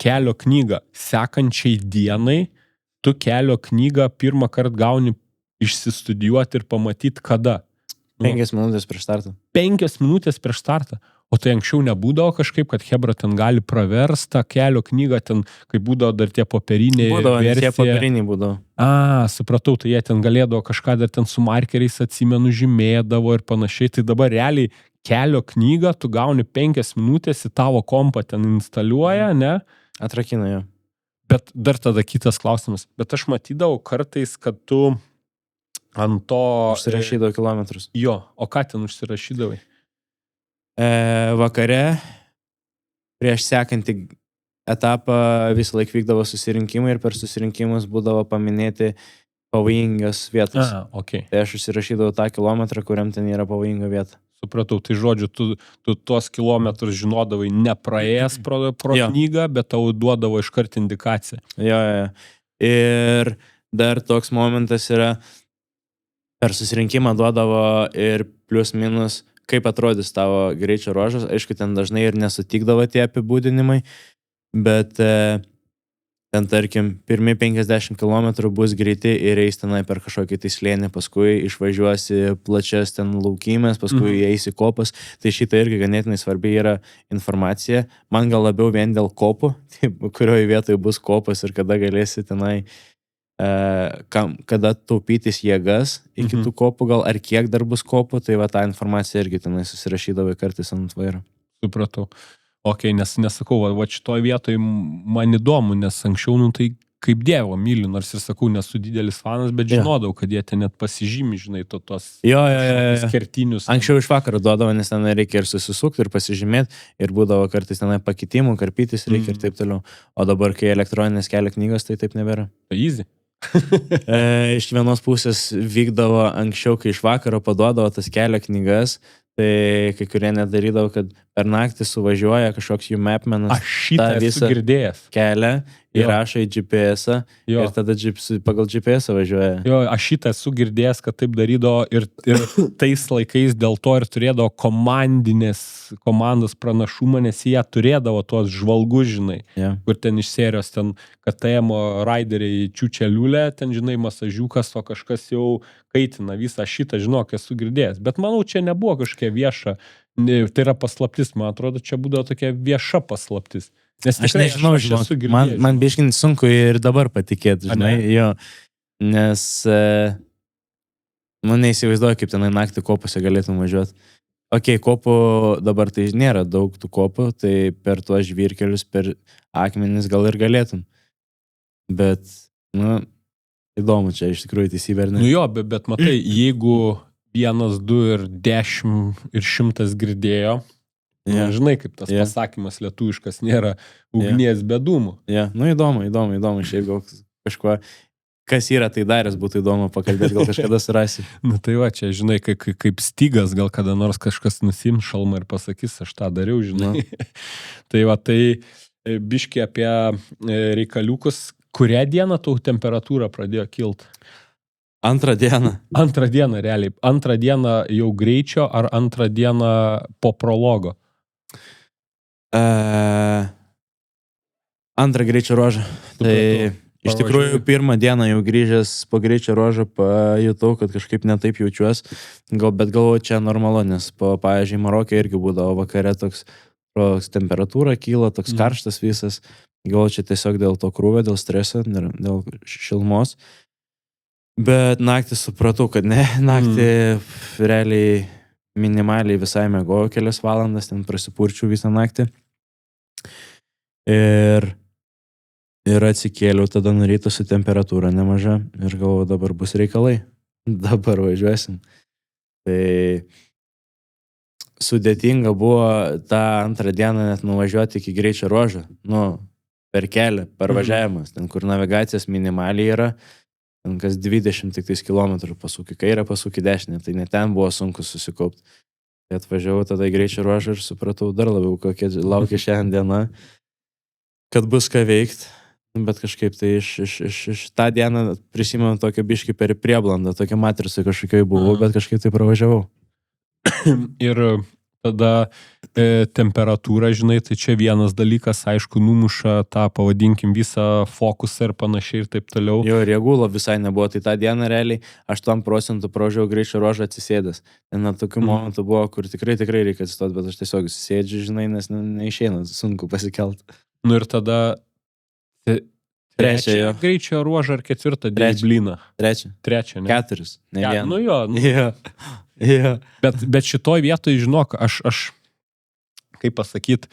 kelio knygą. Sekančiai dienai tu kelio knygą pirmą kartą gauni išsistudijuoti ir pamatyti kada. 5 minutės prieš startą. 5 minutės prieš startą. O tai anksčiau nebūdavo kažkaip, kad hebra ten gali praverst tą kelio knygą, ten, kai būdavo dar tie popieriniai Būdavo, nes versija. tie popieriniai būdavo. Supratau, tai jie ten galėdavo kažką dar ten su markeriais atsimenu žymėdavo ir panašiai. Tai dabar realiai kelio knygą tu gauni 5 minutės į tavo kompą ten instaliuoja, ne? Atrakina jo. Bet dar tada kitas klausimas. Bet aš matydavau kartais, kad tu ant to... Užsirašydavo kilometrus. Jo, o ką ten užsirašydavai? Vakare prieš sekantį etapą visą laik vykdavo susirinkimai ir per susirinkimus būdavo paminėti pavojingas vietas. Okay. Tai aš užsirašydavau tą kilometrą, kuriam ten yra pavojinga vieta. Supratau, tai žodžiu, tu tuos kilometrus žinodavai nepraėjęs pro knygą, bet tau duodavo iškart indikaciją. Jo. Ir dar toks momentas yra, per susirinkimą duodavo ir plius minus, kaip atrodys tavo greičio ruožas. Aišku, ten dažnai ir nesutikdavo tie apibūdinimai, bet ten, tarkim, pirmi 50 km bus greiti ir eis tenai per kažkokį tai slėnį, paskui išvažiuosi plačias ten laukymės, paskui eisi kopas. Tai šitą irgi ganėtinai svarbi yra informacija. Man gal labiau vien dėl kopų, kurioje vietoje bus kopas ir kada galėsi tenai kada taupytis jėgas iki tų kopų, gal ar kiek dar bus kopų, tai va tą informaciją irgi tenai susirašydavai kartais ant vairo. Supratau. Ok, nes nesakau, va šitoj vietoj man įdomu, nes anksčiau, tai kaip dievo myliu, nors ir sakau, nesu didelis fanas, bet žinodavau, kad jie ten net pasižymi, žinai, tos kertinius. Anksčiau iš vakaro duodavo, nes ten reikia ir susisukti, ir pasižymėti, ir būdavo kartais tenai pakitimų, karpytis reikia ir taip toliau. O dabar, kai elektroninės kelio knygos, tai taip nebėra. Tai easy. Iš vienos pusės vykdavo anksčiau, kai iš vakaro paduodavo tas kelio knygas, tai kai kurie nedarydavo, kad per naktį suvažiuoja kažkoks jų mapmenas. Aš šitą esu girdėjęs. Kelią įrašo į GPS-ą ir tada pagal GPS-ą važiuoja. Jo, aš šitą esu girdėjęs, kad taip darydavo ir tais laikais dėl to ir turėdavo komandos pranašumą, nes jie turėdavo tuos žvalgus, žinai, kur ten iš serijos ten KTM raideriai čiučeliulė, ten, žinai, masažiukas, o kažkas jau kaitina visą šitą, žinok, esu girdėjęs. Bet manau, čia nebuvo kažkokia vieša, tai yra paslaptis, man atrodo, čia būdavo tokia vieša paslaptis. Nes aš nežinau, man biškinti sunku ir dabar patikėti, žinai, jo, nes neįsivaizduoju, kaip tenai naktį kopose galėtum važiuoti. Ok, kopų dabar tai nėra daug tų kopų, tai per tuos žvyrkelius, per akmenis gal ir galėtum. Bet, įdomu čia iš tikrųjų teisybė, ar ne? Jo, bet matai, jeigu 1, 2 ir 10 ir 100 girdėjo, žinai, kaip tas pasakymas lietuviškas nėra ugnies be dūmų. Įdomu, šiaip gal kažkuo, kas yra tai daręs, būtų įdomu pakalbėti, gal kažkada surasi. Tai va, čia, žinai, kaip stygas, gal kada nors kažkas nusims šalmą ir pasakys, aš tą dariau, žinai. Tai va, tai biški apie reikaliukus, kurią dieną tau temperatūra pradėjo kilti? Antrą dieną. Antrą dieną, realiai. Antrą dieną jau greičio ar antrą dieną po prologo? Antrą greičio ruožą. Tai iš tikrųjų pirmą dieną jau grįžęs po greičio ruožą pajutau, kad kažkaip netaip jaučiuos, bet galvoju, čia normalu, nes pavyzdžiui, Marokė irgi būdavo vakare toks temperatūra kyla, toks karštas visas. Galvoju, čia tiesiog dėl to krūvio, dėl streso, dėl šilumos. Bet naktį supratau, kad ne, naktį realiai minimaliai visai mėgojau kelias valandas, ten prasipurčiau visą naktį. Ir atsikėliau tada nuo ryto su temperatūra nemaža ir galvoju, dabar bus reikalai, dabar važiuosim. Tai sudėtinga buvo tą antrą dieną net nuvažiuoti iki greičio ruožo, per kelią, per važiavimas, ten kur navigacijos minimaliai yra. ten kas 20 tik tais kilometrų pasuk į kairę, pasuk į dešinę, tai net ten buvo sunku susikaupti. Tai atvažiavau tada į greičio ruožą ir supratau dar labiau, kokia laukia šiandien diena, kad bus ką veikti. Bet kažkaip tai iš tą dieną prisimenu tokią biškį per prieblandą, tokią matricą kažkokioj buvau, bet kažkaip tai pravažiavau. Ir tada temperatūra, žinai, tai čia vienas dalykas, aišku, numuša tą, pavadinkim, visą fokusą ir panašiai ir taip toliau. Jo, ir jėgulo visai nebuvo, tai tą dieną realiai 8% pravažiavau greičio ruožą atsisėdęs. Ten tokių momentų buvo, kur tikrai reikia atsistoti, bet aš tiesiog sėdžiu, žinai, nes neišeina, sunku pasikelt. Nu ir tada trečią greičio ruožą ar ketvirtą dėblyną? Trečią, ne? 4, ne vieną. Nu jo. Jo. Bet šitoj vietoj, žinok, aš kaip pasakyt,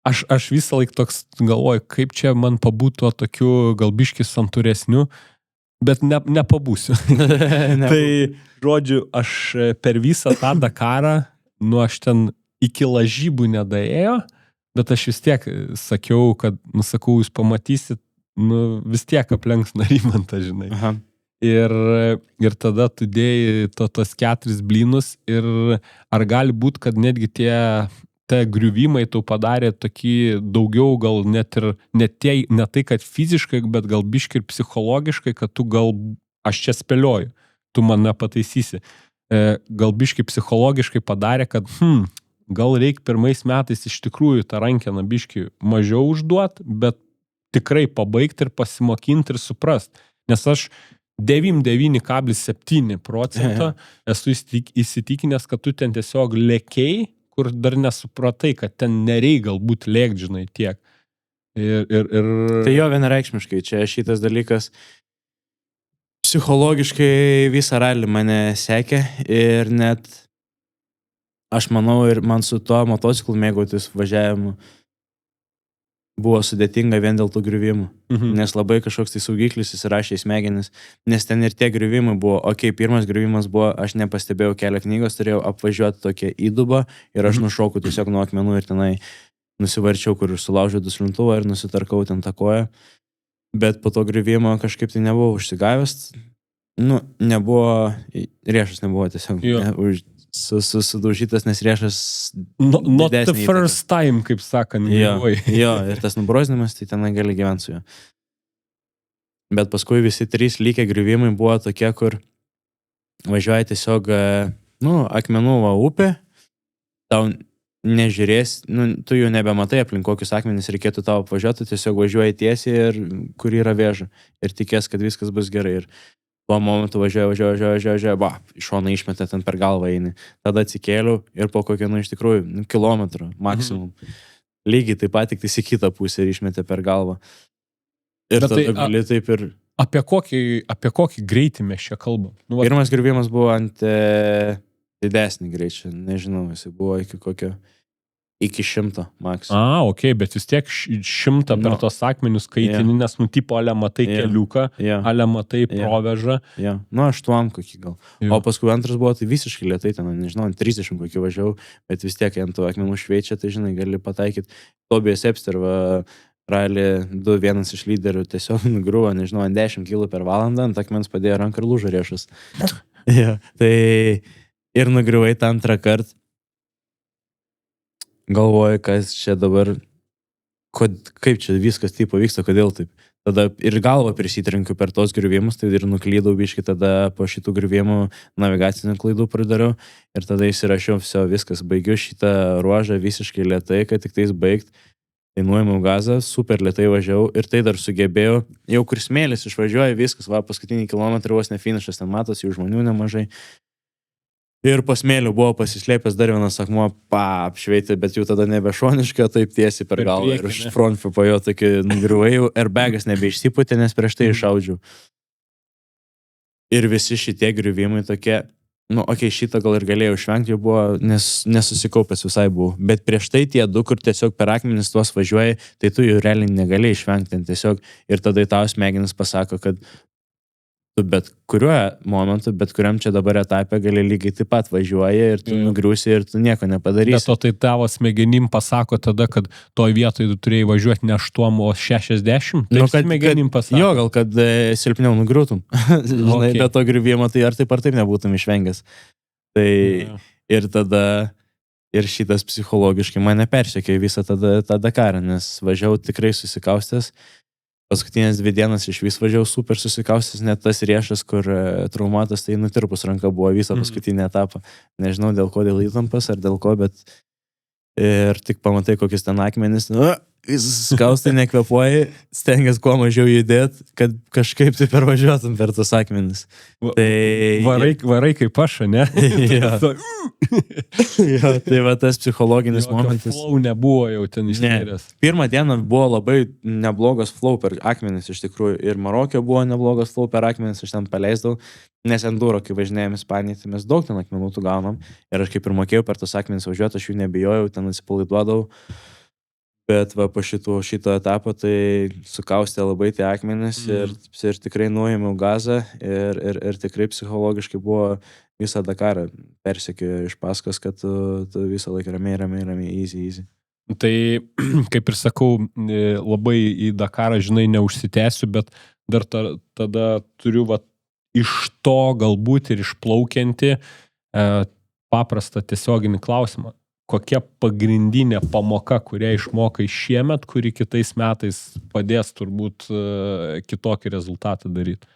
aš visą laik toks galvoju, kaip čia man pabūtų tokiu galbiškį santūresniu, bet nepabūsiu. Tai, žodžiu, aš per visą tą Dakarą, nu aš ten iki lažybų nedaėjo, bet aš vis tiek sakiau, kad, sakau, jūs pamatysit, vis tiek aplenks Narimantą, žinai. Aha. Ir tada tu dėjai tos 4 blynus ir ar gali būti, kad netgi tie griuvimai tau padarė tokį daugiau gal net ir ne tai, kad fiziškai, bet gal biškai ir psichologiškai, kad tu gal, aš čia spėlioju, tu mane pataisysi, gal biškai psichologiškai padarė, kad gal reikia pirmais metais iš tikrųjų tą rankeną biškai mažiau užduot, bet tikrai pabaigti ir pasimokinti ir suprast. Nes aš 99,7% esu įsitikinęs, kad tu ten tiesiog lėkiai, kur dar nesupratai, kad ten nereikia galbūt lėkti, žinai, tiek. Tai jo vienareikšmiškai, čia šitas dalykas psichologiškai visą ralį mane sekė ir net aš manau ir man su tuo motociklu mėgautis važiavimu buvo sudėtinga vien dėl tų griuvimų, nes labai kažkoks tai saugiklis įsirašė į smegenis, nes ten ir tie griuvimai buvo, pirmas griuvimas buvo, aš nepastebėjau kelio knygos, turėjau apvažiuoti tokią įdubą ir aš nušokau tiesiog nuo akmenų ir tenai nusivarčiau, kur sulaužiau duslintuvą ir nusitarkau ten tą koją, bet po to griuvimo kažkaip tai nebuvau užsigavęs, nebuvo, riešas nebuvo tiesiog sudaužytas, nes riešas not the first time, kaip sakant. Jo, ir tas nubrozdinimas, tai tenai gali gyventi su juo. Bet paskui visi 3 likę griuvimai buvo tokie, kur važiuoja tiesiog, akmenų upė, tau nežiūrės, tu jau nebematai aplink kokius akmenis reikėtų tau apvažiuoti, tiesiog važiuoji tiesiai ir kur yra vėža ir tikės, kad viskas bus gerai. Ir tuo momentu važiuoja, iš šono išmetė ten per galvą eini. Tada atsikėliau ir po kokio, iš tikrųjų, kilometrų maksimum. Lygiai taip pat tik į kitą pusę ir išmetė per galvą. Ir tada gali taip ir... Apie kokį greitį mes čia kalbam? Pirmas griuvimas buvo ant didesnį greičio, nežinau, jis buvo iki 100 maks. Bet vis tiek 100 per tos akmenius kaitini, nes tipo ale matai keliuką, ale matai provežą. Aš tuom kokį gal. O paskui antras buvo, tai visiškai lėtai, ten, nežinau, 30 kokį važiavau, bet vis tiek ant tų akmenų šveičia, tai žinai, gali pataikyti. Tobijas Epster, rally 2, vienas iš lyderių tiesiog nugriuvo, nežinau, ant 10 km per valandą, ant akmens padėjo ranką ir lūžo riešas. Tai ir nugriuvai tą antrą kartą. Galvoju, kas čia dabar, kaip čia viskas taip pavyksta, kodėl taip. Tada ir galvą prisitrenkiu per tos griuvimus, tai ir nuklydau biškį, tada po šitų griuvimų navigacinių klaidų pridariau ir tada įsirašiau, viskas, baigiu šitą ruožą visiškai lėtai, kad tik tais baigt. Tai nuėmiau gazą, super lėtai važiavau ir tai dar sugebėjau, jau kur smėlis išvažiuoja, viskas, paskutinį kilometrą vos ne finišas, ten matosi, jų žmonių nemažai. Ir po smėliu buvo pasislėpęs dar vienas akmuo, apšveitė, bet jau tada nebe šoniška, taip tiesiai per galvą. Ir iš frontfiu po jo tokį nugriuvėjau, airbagas nebeišsipūtė, nes prieš tai išaudžiau. Ir visi šitie griuvimai tokie, šitą gal ir galėjau išvengti, jau buvo, nes nesusikaupęs visai buvau. Bet prieš tai tie 2, kur tiesiog per akmenis tuos važiuoja, tai tu jų realiai negalėjai išvengti tiesiog. Ir tada tau smegenis pasako, kad tu bet kuriuo momentu, bet kuriam čia dabar etape gali lygiai taip pat važiuoji ir tu nugriusi ir tu nieko nepadarysi. Bet to tai tavo smegenim pasako tada, kad toj vietoj tu turėjai važiuoti ne 8, o 60? Tai Nu, kad smegenim pasako. Jo, gal kad silpniau nugriūtum. Žinai, Okay. bet to griuvimo tai ar taip nebūtum išvengęs. Tai ir tada, ir šitas psichologiškai mane persekė visą tą Dakarą, nes važiavau tikrai susikaustęs. Paskutinės 2 dienas iš vis važiavau super susikaustęs, net tas riešas, kur traumatas, tai nutirpus ranka buvo visą paskutinį etapą. Nežinau dėl ko, dėl įtampas ar dėl ko, bet ir tik pamatai kokius ten akmenis, skaustai nekvepuoji, stengiasi kuo mažiau judėti, kad kažkaip tai pervažiuotum per tos akmenis. Varai kaip aš, ne? Jo, tai va tas psichologinis momentas. Flow nebuvo jau ten išnėręs. Pirmą dieną buvo labai neblogas flow per akmenis iš tikrųjų. Ir Marokė buvo neblogas flow per akmenis, aš ten paleisdavau. Nes enduro, kai važinėjom Ispanijai, tai mes daug ten akmenų tų gaunam. Ir aš kaip ir mokėjau per tos akmenis važiuoti, aš jų nebijojau, ten atsipalaiduodavau. Bet va po šito etapo tai sukaustė labai tie akmenis ir tikrai nuėmiau gazą ir tikrai psichologiškai buvo visą Dakarą persekiojo iš paskos, kad tu visą laiką ramiai, easy. Tai, kaip ir sakau, labai į Dakarą, žinai, neužsitęsiu, bet dar tada turiu va, iš to galbūt ir išplaukianti paprastą tiesioginį klausimą. Kokia pagrindinė pamoka, kurią išmokai šiemet, kuri kitais metais padės turbūt kitokį rezultatą daryti?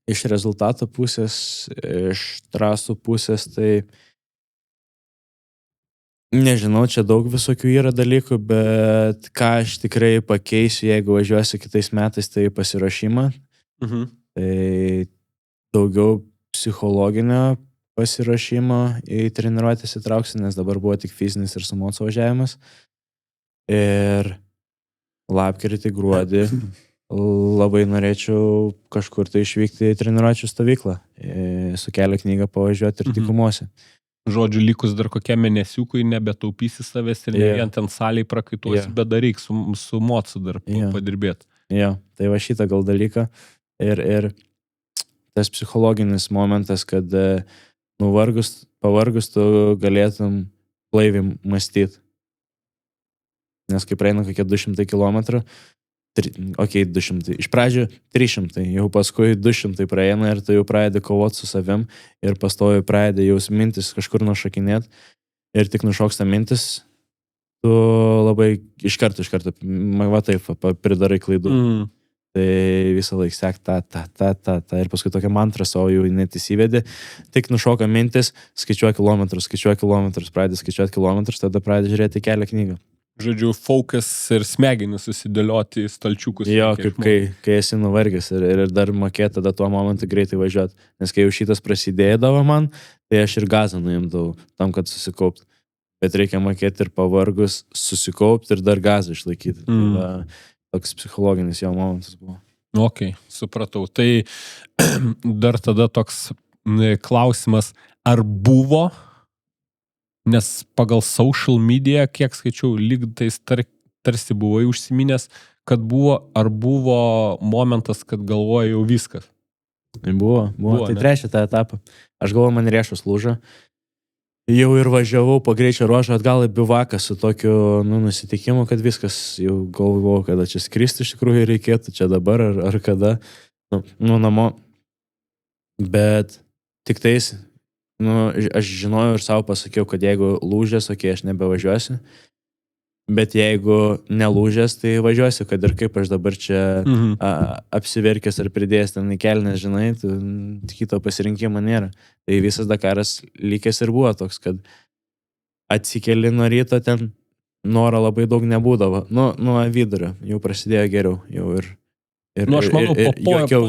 Iš rezultato pusės, iš trasų pusės, tai nežinau, čia daug visokių yra dalykų, bet ką aš tikrai pakeisiu, jeigu važiuosiu kitais metais, tai pasiruošimą. Tai daugiau psichologinio pasiruošimo į treniruotės įtrauksiu, nes dabar buvo tik fizinis ir sumoco važiavimas. Ir lapkritį, gruodį labai norėčiau kažkur tai išvykti į treniruočių stovyklą, su kelio knyga pavažiuoti ir tikumuose. Žodžiu, likus dar kokie mėnesiukui, nebetaupysi savęs ir ne vien ten saliai prakaituosi, bet dar reik su mocu dar padirbėti. Jo, tai va šitą gal dalyką. Ir tas psichologinis momentas, kad pavargus tu galėtum blaiviai mąstyti. Nes kai praeina kokie 200 km, 200, iš pradžių 300, jau paskui 200 praeina ir tu jau pradedi kovoti su savim ir pastovi pradedi jau mintis kažkur nušakinėti ir tik nušoksta mintis, tu labai iš karto, va taip, pridarai klaidų. Tai visą laiką sek ta ir paskui tokia mantra savo jau net įsivedė, tik nušoka mintis, skaičiuoja kilometrus, pradedi skaičiuoti kilometrus, tada pradedi žiūrėti kelią knygą. Žodžiu, fokus ir smegenis susidėlioti į stalčiukus. Jo, kaip kai esi nuvargęs ir dar mokėti tada tuo momentu greitai važiuoti. Nes kai jau šitas prasidėdavo man, tai aš ir gazą nuimdavau tam, kad susikaupti. Bet reikia mokėti ir pavargus susikaupti ir dar gazą išlaikyti. Tai toks psichologinis jo momentas buvo. Ok, supratau. Tai dar tada toks klausimas, ar buvo, nes pagal social media, kiek skaičiau, lyg tais tarsi buvai užsiminęs, kad buvo, ar buvo momentas, kad galvoja jau viskas? Buvo. Tai trečią tą etapą. Aš galvoju, man riešas lūžo. Jau ir važiavau po greičio ruožo atgal į bivaką su tokiu nusitikimu, kad viskas, jau galvojau, kada čia skristi iš tikrųjų reikėtų, čia dabar ar kada, namo. Bet tik tais, aš žinojau ir savo pasakiau, kad jeigu lūžęs, aš nebevažiuosiu, bet jeigu nelūžęs, tai važiuosiu, kad ir kaip aš dabar čia apsiverkęs ar pridėjęs ten į kelnes, žinai, kito pasirinkimo nėra. Tai visas Dakaras lygęs ir buvo toks, kad atsikeli nuo ryto, ten noro labai daug nebūdavo. Nuo vidurio jau prasidėjo geriau. Aš manau, po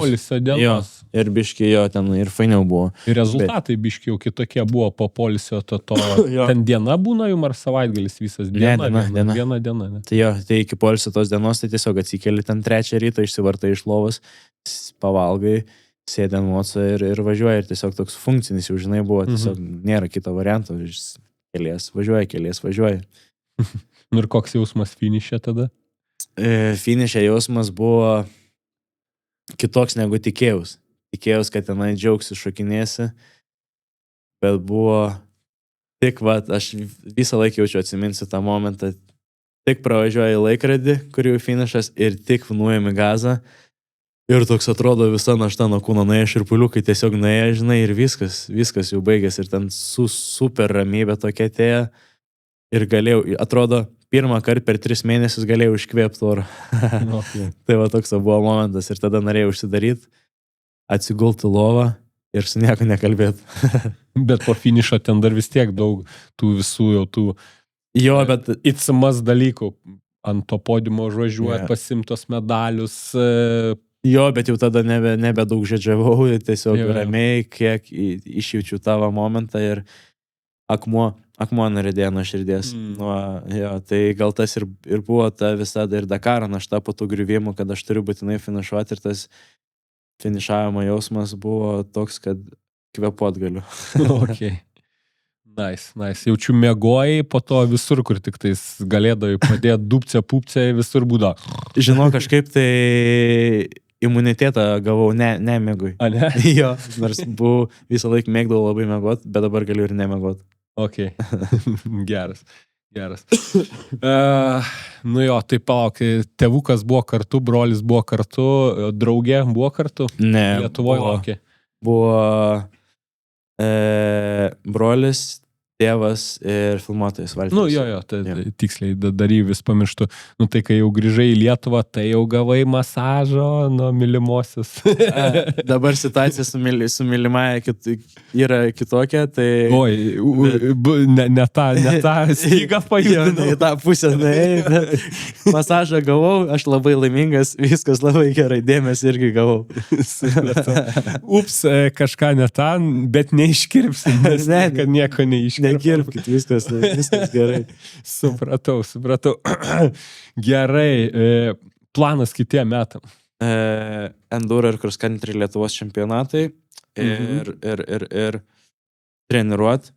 polisio dienos. Jo, ir biški jo ten ir fainiau buvo. Ir rezultatai biški jau kitokie buvo po polisio ten diena būna jums ar savaitgalis visas diena? Diena. Ne? Tai jo, tai iki polisio tos dienos, tai tiesiog atsikeli ten 3 ryto, išsivartai iš lovos, pavalgai, sėdi ant moco ir važiuoji. Ir tiesiog toks funkcinis jau, žinai, buvo, tiesiog nėra kito varianto. Kelies važiuoji. Ir koks jausmas finiše tada? Finiše jausmas buvo kitoks negu tikėjaus. Tikėjaus, kad tenai džiaugsi, šokinėsi, bet buvo tik, aš visą laiką jaučiu, atsiminsiu tą momentą, tik pravažiuoju laikradį, kur jau finišas ir tik nuėjami gazą. Ir toks atrodo visa našta nuo kūno nuėjo, širpuliukai tiesiog nuėjo, žinai, ir viskas jau baigėsi. Ir ten super ramybė tokia atėjo. Ir galėjau, atrodo, pirmą kartą per 3 mėnesius galėjau iškvėpti orą. Okay. Tai toks buvo momentas. Ir tada norėjau užsidaryti, atsigulti lovą ir su nieko nekalbėti. Bet po finišo ten dar vis tiek daug tų visų jau tų bet įtsimas dalykų. Ant to podiumo užvažiuoja, pasimtos medalius. Bet jau tada nebe daug žedžiavau, tiesiog ramiai, kiek išjaučiu tavo momentą ir akmuo nuridėjo nuo širdies. Tai gal tas ir buvo ta visada ir Dakaro našta po tų griuvimų, kad aš turiu būtinai finišuoti ir tas finišavimo jausmas buvo toks, kad kvėpuot galiu. Okay. Nice. Jaučiu miegojai, po to visur, kur tik tais galėdavai padėti dupcę, pupcę, visur būdavo. Žinau, kažkaip tai imunitetą gavau nemėgui. A, ne? Jo, nors buvau visą laiką mėgdavau labai mėgot, bet dabar galiu ir nemėgot. Ok, geras. Tai palauk, tėvukas buvo kartu, brolis buvo kartu, draugė buvo kartu? Ne. Lietuvoje laukė? Buvo brolis, tėvas ir filmuotojas Valteris. Tiksliai, dar jį vis pamirštu. Tai kai jau grįžai į Lietuvą, tai jau gavai masažo nuo mylimosios. Dabar situacija su mylimąja yra kitokia, tai... Oi, ne tą stygą pajudinau. Į tą pusę, masažą gavau, aš labai laimingas, viskas labai gerai, dėmesį irgi gavau. Ups, kažką ne tą, bet neiškirpsim, kad nieko neiškirpsim. Nekirpkit, viskas gerai. Supratau. Gerai, planas kitiem metam. Enduro ir cross country Lietuvos čempionatai ir treniruot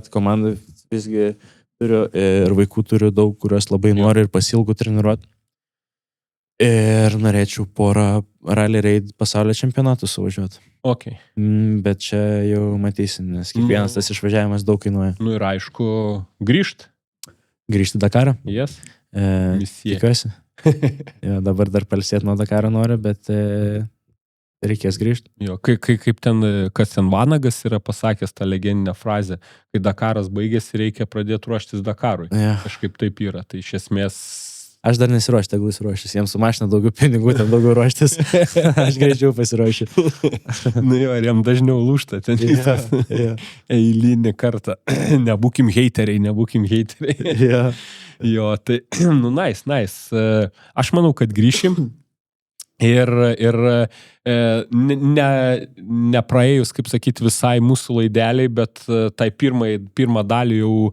komandai visgi turiu ir vaikų turiu daug, kuriuos labai noriu ir pasilgų treniruot. Ir norėčiau porą rally raid pasaulio čempionatų suvažiuoti. Okay. Bet čia jau matysim, nes kiekvienas tas išvažiavimas daug kainuoja. Ir aišku, grįžti Dakarą. Yes. Tikiuosi. Dabar dar palsėti nuo Dakaro noriu, bet reikės grįžti. Kaip ten, kas ten Vanagas yra pasakęs tą legendinę frazę, kai Dakaras baigėsi, reikia pradėti ruoštis Dakarui. Kažkaip taip yra. Tai iš esmės... Aš dar nesiruošiu, tegul ruoštis. Jiems sumažina daugiau pinigų, ten daugiau ruoštis. Aš greičiau pasiruošiu. Ir jam dažniau lūžta ten eilinį kartą. Nebūkim heiteriai. Tai, nice. Aš manau, kad grįšim. Ir nepraėjus, kaip sakyti, visai mūsų laideliai, bet tai pirmą dalį jau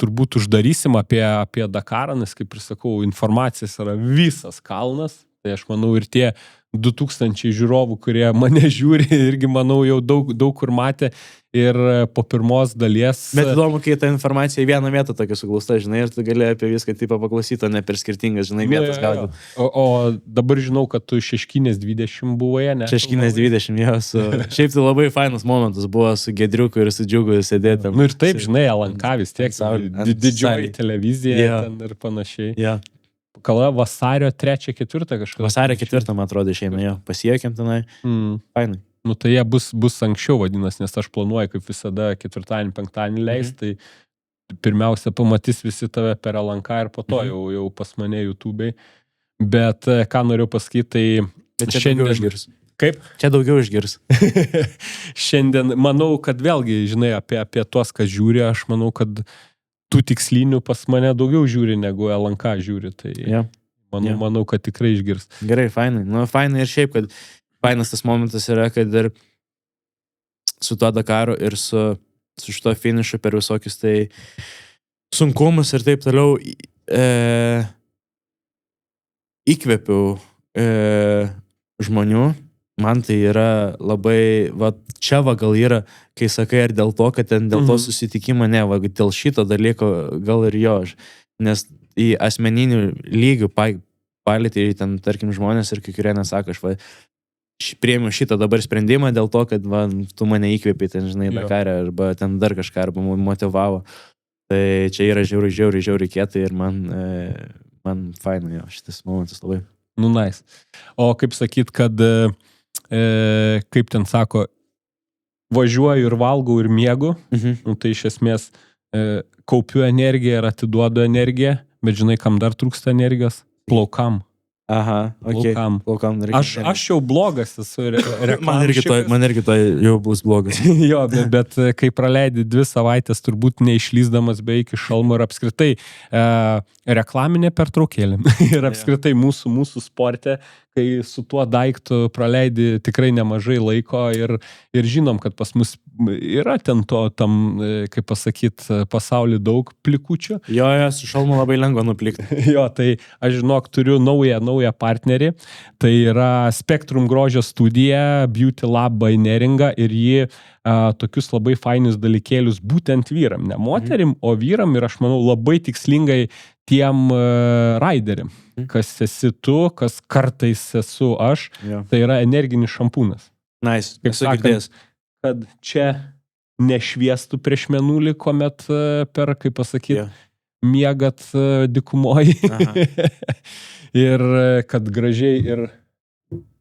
turbūt uždarysim apie Dakarą, nes, kaip ir sakau, informacijas yra visas kalnas. Tai aš manau ir tie 2000 žiūrovų, kurie mane žiūri, irgi manau jau daug kur matė. Ir po pirmos dalies... Bet įdomu, kai ta informacija į vieną vietą tokia suglausta, žinai, ir tu gali apie viską taip paklausyti, o ne per skirtingas, žinai, vietas gaudyti. O dabar žinau, kad tu Šeškinės 20 buvoje, ne? Šeškinės 20, Šiaip tai labai fainas momentas buvo su Gedriuku ir su Džiugu sėdėti. Ir taip, žinai, LNK vis tiek, didžioji televizija ten ir panašiai. Kala vasario 3-4 kažkas. Vasario 4, man atrodo, išėjome, pasiekėm tenai. Fainai. Tai jie bus anksčiau vadinas, nes aš planuoju, kaip visada, 4-5 leis, tai pirmiausia pamatys visi tave per LNK ir po to jau pas mane YouTube'ai. Bet ką noriu pasakyti, tai čia šiandien išgirs. Kaip? Čia daugiau išgirs. Šiandien, manau, kad vėlgi, žinai, apie tuos, kas žiūri, aš manau, kad tų tikslinių pas mane daugiau žiūri, negu LNK žiūri. Tai manau, kad tikrai išgirs. Gerai, fainai. Fainai ir šiaip, kad fainas tas momentas yra, kad ir su tuo Dakaru ir su šito finišu per visokius tai sunkumus ir taip toliau įkvėpiau žmonių. Man tai yra labai, čia gal yra, kai sakai, ar dėl to, kad ten dėl to susitikimo, ne, dėl šito dalyko gal ir jo, nes į asmeninių lygių palėtė ten, tarkim, žmonės ir kai kurie nesako, aš priėmiau šitą dabar sprendimą dėl to, kad tu mane įkvėpė ten, žinai, Dakarė, arba ten dar kažką, arba motivavo. Tai čia yra žiauriai kietai ir man faina jo šitas momentas labai. Nu, nice. O kaip sakyt, kad, kaip ten sako, važiuoju ir valgau ir miegu, nu, tai iš esmės kaupiu energiją ir atiduodu energiją, bet žinai, kam dar trūksta energijos? Plaukam. Aha, okay. Plaukam. Aš jau blogas esu reklamšikas. Man irgi to jau bus blogas. Jo, bet kai praleidi 2 savaitės, turbūt neišlysdamas beveik iš šalmo ir apskritai reklaminė pertraukėlė. Ir apskritai mūsų sporte, kai su tuo daiktu praleidi tikrai nemažai laiko ir žinom, kad pas mus yra ten tam, kaip pasakyt, pasauly daug plikučių. Jo, su šalmu labai lengva nuplikti. Jo, tai aš žinok, turiu naują partnerį. Tai yra Spektrum grožio studija, Beauty Lab by Neringa ir ji tokius labai fainius dalykėlius būtent vyram, ne moterim, o vyram ir aš manau labai tikslingai tiem raideriam. Kas esi tu, kas kartais esu aš, tai yra energinis šampūnas. Nice, esu girdėjęs. Kad čia nešviestų prieš mėnulį, kuomet per, kaip pasakyti, miegat dykumoji. Ir kad gražiai ir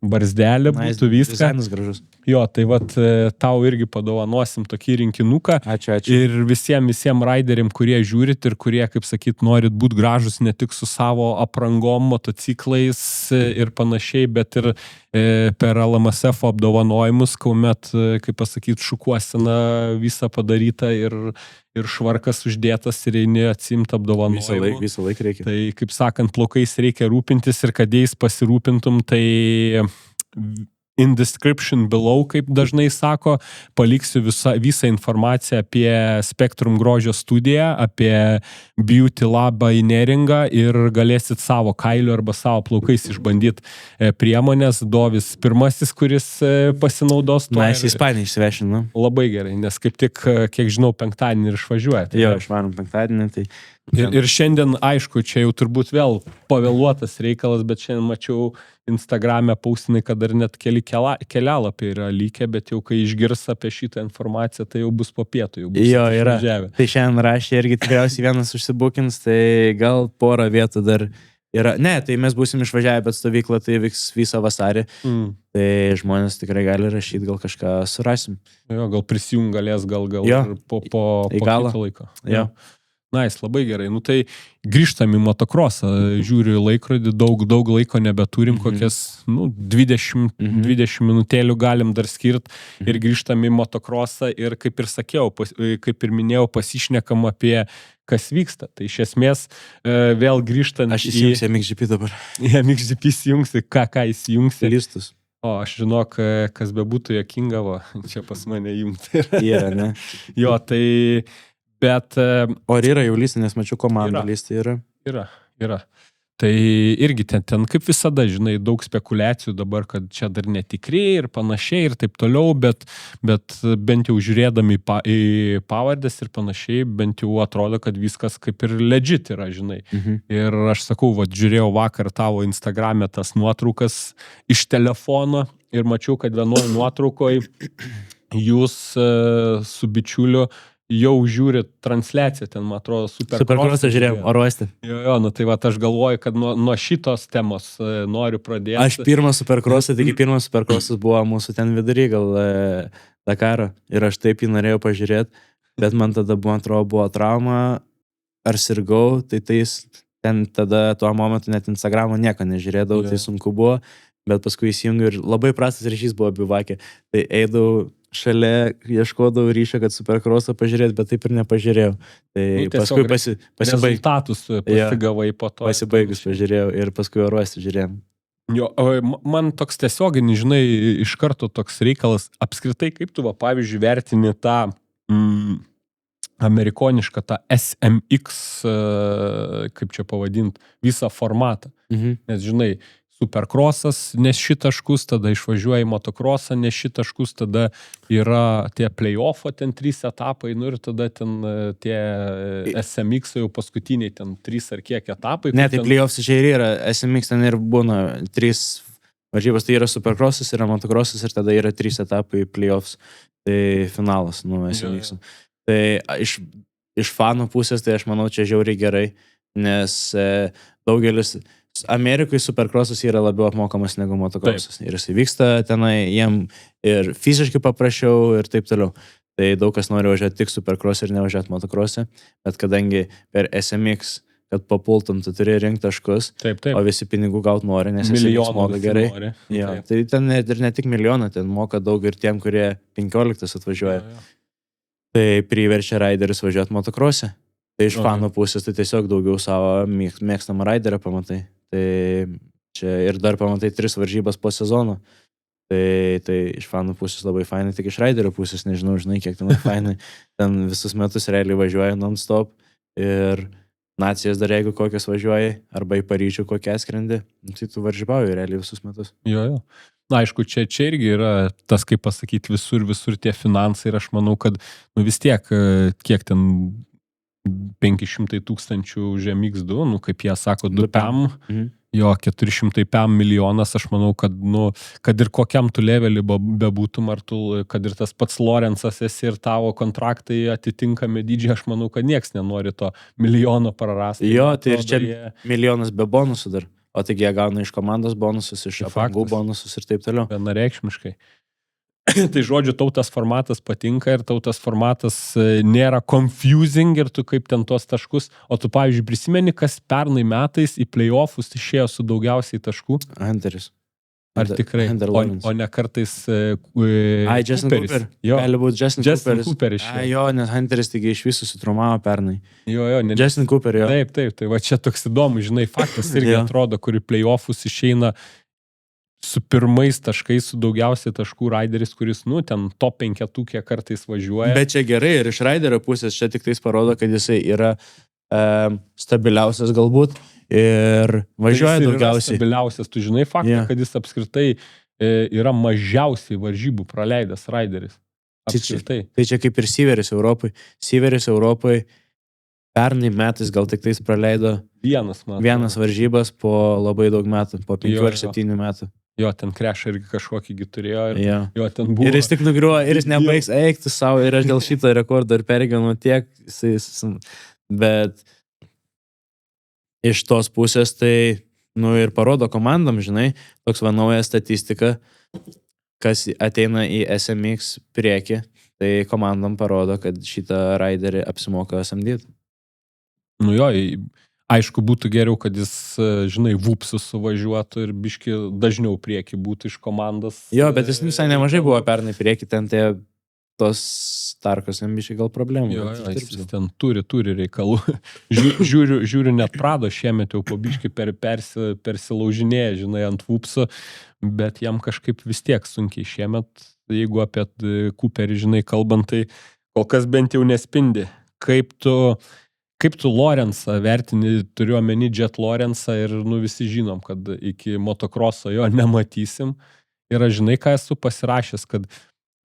barzdelė būtų viską. Dizainas gražus. Jo, tai vat tau irgi padovanosim tokį rinkinuką. Ačiū. Ir visiems raideriam, kurie žiūrit ir kurie, kaip sakyt, norit būti gražus ne tik su savo aprangom, motociklais ir panašiai, bet ir per LMSF apdovanojimus, kuomet, kaip pasakyt, šukuosena visą padaryta ir švarkas uždėtas ir eini atsiimti apdovanojimų. Visą laiką reikia. Tai, kaip sakant, plaukais reikia rūpintis ir kad jais pasirūpintum, tai in description below, kaip dažnai sako, paliksiu visą informaciją apie Spektrum grožio studiją, apie Beauty Lab by Neringa ir galėsit savo kailiu arba savo plaukais išbandyti priemonės. Dovis pirmasis, kuris pasinaudos to. Mes į Ispaniją išsivešinu. Labai gerai, nes kaip tik, kiek žinau, penktadienį ir išvažiuoja. Jo, išvarom penktadienį, tai... Ir šiandien, aišku, čia jau turbūt vėl pavėluotas reikalas, bet šiandien mačiau Instagrame paustinai, kad dar net keli kelialapiai yra lykę, bet jau kai išgirs apie šitą informaciją, tai jau bus po pietų, jau bus išvažiavę. Tai šiandien rašė irgi tikriausiai vienas užsibukins, tai gal porą vietų dar yra. Ne, tai mes būsim išvažiavę, bet stovykla tai vyks visą vasarį. Tai žmonės tikrai gali rašyti, gal kažką surasim. Jo, gal prisijung galės, gal ir po kito laiko. Jo. Nice, labai gerai. Nu tai grįžtam į motokrosą, žiūriu laikrodį, daug laiko nebeturim, kokias 20 minutėlių galim dar skirt ir grįžtam į motokrosą ir kaip ir sakiau, kaip ir minėjau, pasišnekam apie kas vyksta. Tai iš esmės vėl grįžtant Aš įsijungsiu MXGP dabar. MXGP įsijungsi, ką įsijungsi? Listus. O, aš žinok, kas bebūtų jokinga, čia pas mane jungti. Yra, ne? Jo, tai... Bet, o ar yra jau lystai, nes mačiau komandą lystai yra? Yra. Tai irgi ten kaip visada, žinai, daug spekulacijų dabar, kad čia dar netikri ir panašiai ir taip toliau, bet bent jau žiūrėdami į pavardės ir panašiai, bent jau atrodo, kad viskas kaip ir legit yra, žinai. Ir aš sakau, žiūrėjau vakar tavo Instagrame tas nuotraukas iš telefono ir mačiau, kad vienoje nuotraukoje jūs su bičiuliu jau žiūrit transliaciją, ten, man atrodo, Supercrossą žiūrėjom, oro uoste. Jo, nu tai aš galvoju, kad nuo šitos temos noriu pradėti. Aš pirmas Supercrossą, taigi pirmas Supercrossas buvo mūsų ten vidury, gal Dakaro, ir aš taip jį norėjau pažiūrėti, bet man tada, man atrodo, buvo trauma, ar sirgau, tai ten tada tuo momentu net Instagramo nieko nežiūrėdavau, tai sunku buvo, bet paskui įsijungiu ir labai prastas ryšys buvo bivakė, tai eidavau šalia, ieškodavau ryšio, kad Supercrossą pažiūrėti, bet taip ir nepažiūrėjau. Tai paskui rezultatus pasigavai po to. Pasibaigus pažiūrėjau ir paskui oro uoste žiūrėjom. Jo, man toks tiesioginis, žinai, iš karto toks reikalas, apskritai, kaip tu, pavyzdžiui, vertini tą amerikonišką, tą SMX, kaip čia pavadint, visą formatą. Nes, žinai, supercrossas neši taškus, tada išvažiuoji motocrossą neši taškus, tada yra tie playoffo ten 3 etapai, nu ir tada ten tie SMX jau paskutiniai ten 3 ar kiek etapai. Ne, tai playoffs čia ir yra, SMX ten ir būna 3 varžybos, tai yra supercrossas, yra motocrossas ir tada yra 3 etapai playoffs, tai finalas, nu, SMX. Tai iš fanų pusės, tai aš manau, čia žiauriai gerai, nes daugelis Amerikai supercrossas yra labiau apmokamas negu motocrossas. Ir jis vyksta tenai, jiem ir fiziškai paprasčiau ir taip toliau. Tai daug kas nori važiuoti tik supercross ir nevažiuoti motocross'e, bet kadangi per SMX, kad papultum, tu turi rinkti taškus, taip. O visi pinigų gauti nori, nes SMX moka gerai. Ja, tai ten ir ne tik milijoną, ten moka daug ir tiem, kurie 15 atvažiuoja. Tai priverčia raiderius važiuoti motocross'e. Tai iš fanų pusės tai tiesiog daugiau savo mėgstamą raiderą pamatai. Tai čia ir dar pamatai 3 varžybas po sezono. Tai iš fanų pusės labai fainai, tik iš raiderio pusės nežinau, žinai, kiek ten fainai. Ten visus metus realiai važiuoja non-stop ir nacijas dar jeigu kokias važiuoja, arba į Paryžių kokią skrendi, tai tu varžybauji realiai visus metus. Jo. Na, aišku, čia irgi yra tas, kaip pasakyti, visur tie finansai ir aš manau, kad vis tiek, kiek ten 500 000 už MX2, kaip jie sako, 2 PAM, jo, 400 PAM milijonas, aš manau, kad, kad ir kokiam tu levelį bebūtum, ar tu, kad ir tas pats Lorenzas esi ir tavo kontraktai atitinkami dydžiai, aš manau, kad nieks nenori to milijono prarasti. Jo, tai ir čia milijonas be bonusų dar, o taigi jie gauna iš komandos bonusus, iš aprangų bonusus ir taip toliau. Vienareikšmiškai. Tai žodžiu, tau tas formatas patinka ir tau tas formatas nėra confusing ir tu kaip ten tuos taškus, o tu, pavyzdžiui, prisimeni, kas pernai metais į playoffus išėjo su daugiausiai taškų? Hunteris. Ar tikrai? O ne kartais Justin Cooper. Jo. Gali būti Justin Cooper išėjo. Jo, nes Hunteris taigi iš visų sutraumavo pernai. Jo. Justin Cooper, jo. Taip, tai va čia toks įdomu, žinai, faktas irgi atrodo, kur į playoffus išeina su pirmais taškais, su daugiausiai taškų raideris, kuris, ten top 5 kartais važiuoja. Bet čia gerai ir iš raiderio pusės čia tik tais parodo, kad jisai yra stabiliausias galbūt ir važiuoja tai daugiausiai. Stabiliausias, tu žinai faktą, kad jis apskritai yra mažiausiai varžybų praleidęs raideris. Apskritai. Tai čia kaip ir Siveris Europai. Siveris Europai pernai metais gal tik tais praleido vienas varžybas po labai daug metų, po 5 ar 7 metų. Jo, ten krešą irgi kažkokį turėjo ir jo ten buvo. Ir jis tik nugriuoja, ir jis nebaigs eikti savo, ir aš dėl šito rekordo ir pergyvenu tiek, bet iš tos pusės tai, ir parodo komandom, žinai, toks nauja statistika, kas ateina į SMX priekį, tai komandom parodo, kad šitą raiderį apsimoka samdyti. Jo, aišku, būtų geriau, kad jis, žinai, vupsus suvažiuotų ir biški dažniau prieki būtų iš komandos. Jo, bet jis visai nemažai buvo pernai prieki, ten tos Starkos jam biški gal problemų. Jo, jis ten turi reikalų. Žiūriu, net Prado šiemet jau po biški persilaužinėja, žinai, ant vupso, bet jam kažkaip vis tiek sunkiai šiemet, jeigu apie Cooperį, žinai, kalbant, tai kol kas bent jau nespindi. Kaip tu Lorenzą vertini, turiu omeny Jet Lorenzą ir visi žinom, kad iki motocrosso jo nematysim. Ir aš žinai, ką esu pasirašęs, kad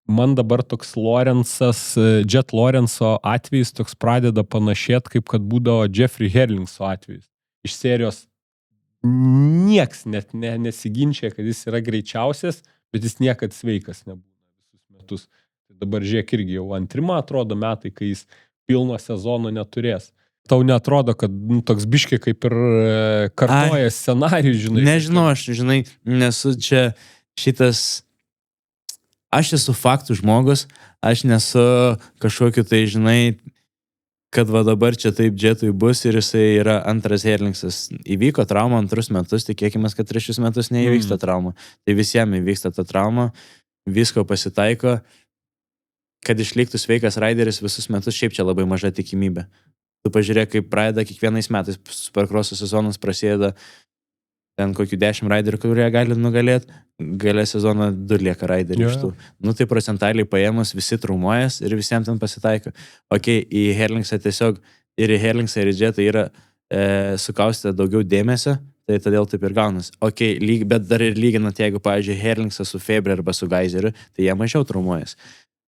man dabar toks Jet Lorenzo atvejis toks pradeda panašėti, kaip kad būdavo Jeffrey Herlingso atvejis. Iš serijos nieks net nesiginčia, kad jis yra greičiausias, bet jis niekad sveikas nebūna visus metus. Tai dabar žiūrėk irgi jau antrima atrodo metai, kai jis pilno sezono neturės. Tau neatrodo, kad toks biški kaip ir kartoja scenarijų, žinai? Nežinau, aš, žinai, nesu čia šitas... Aš esu faktų žmogus, aš nesu kažkokiu tai, žinai, kad va dabar čia taip Jetui bus ir jisai yra antras Herlingsas. Įvyko trauma 2 metus, tikėkime, kad 3 metus neįvyksta trauma. Tai visiems įvyksta ta trauma, visko pasitaiko, kad išliktų sveikas raideris visus metus, šiaip čia labai maža tikimybė. Tu pažiūrėk, kaip pradeda kiekvienais metais supercrosso sezonas prasideda ten kokių 10 raiderių, kurie gali nugalėti, gale sezono 2 lieka raiderių iš tų. Tai procentaliai paėmus visi traumuojas ir visiems ten pasitaiko. Į Herlingsą tiesiog ir į Herlingsą ir į Jetą yra sukaustę daugiau dėmesio, Tai todėl taip ir gaunas. Bet dar ir lyginant, jeigu, pavyzdžiui, Herlingsas su Febre arba su Geiseriu, tai jie mažiau traumuojas.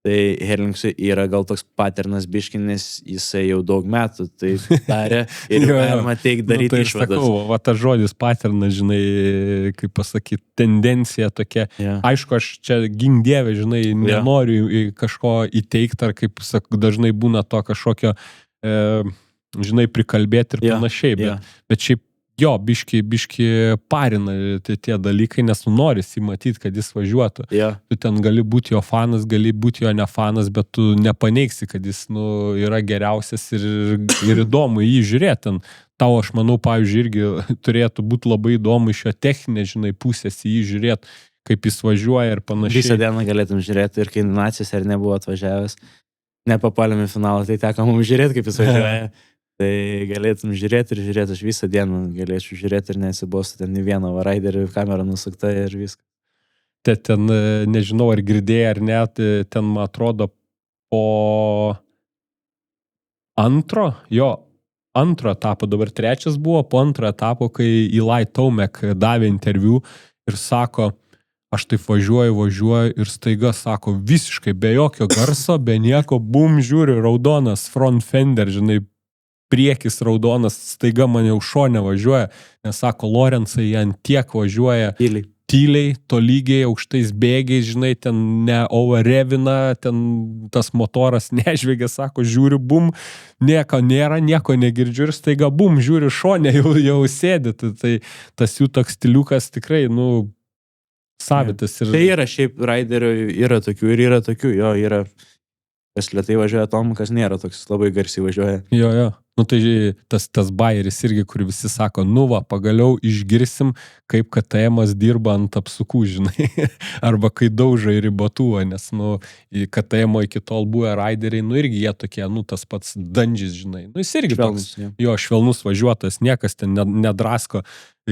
Tai Herlingsui yra gal toks paternas biškinis, jisai jau daug metų tai darė ir galima daryti tai išvadas. Sakau, va tas žodis paternas, žinai, kaip pasakyti, tendencija tokia. Aišku, aš čia gink dievė, žinai, nenoriu kažko įteikti, ar kaip dažnai būna to kažkokio, žinai, prikalbėti ir panašiai, bet šiaip jo, biški parina tie dalykai, nes tu norisi matyti, kad jis važiuotų. Tu ten gali būti jo fanas, gali būti jo ne fanas, bet tu nepaneigsi, kad jis yra geriausias ir įdomu jį žiūrėti. Ten, tau, aš manau, pavyzdžiui, irgi turėtų būti labai įdomu iš jo techninės, žinai, pusės jį žiūrėti, kaip jis važiuoja ir panašiai. Visą dieną galėtum žiūrėti ir kai Nacis ar nebuvo atvažiavęs, nepapalėm į finalą, tai teko mums žiūrėti, kaip jis važiuoja. Tai galėtum žiūrėti ir žiūrėti, aš visą dieną galėčiau žiūrėti ir nesibostu, ten į vieną varaiderį, kamera nusukta ir viską. Ten, nežinau, ar girdėjai ar net, ten, man atrodo, po antro etapo, dabar trečias buvo, po antro etapo, kai Eli Tomac davė interviu ir sako, aš taip važiuoju ir staiga sako, visiškai be jokio garso, be nieko, bum, žiūriu, raudonas front fender, žinai, priekis raudonas, staiga man jau šone važiuoja, nes sako, Lorenzai ant tiek važiuoja tyliai, tolygiai, aukštais bėgiais, žinai, ten ne overrevina, ten tas motoras nežvėgia, sako, žiūriu, bum, nieko nėra, nieko negirdžiu ir staiga, bum, žiūriu šone, jau sėdi, tai tas jų toks stiliukas tikrai, savitas. Ir... Tai yra šiaip raiderių, yra tokių, jo, yra, kas lėtai važiuoja Tom, kas nėra toks, labai garsiai važiuoja. Jo. Tai tas bayeris irgi, kur visi sako, pagaliau išgirsim, kaip KTM-as dirba ant apsukų, žinai, arba kai dauža į ribotuvą, nes, KTM-o iki tol buvę raideriai, irgi jie tokie, tas pats Dundžis, žinai, jis irgi švelnus važiuotas, niekas ten nedrasko,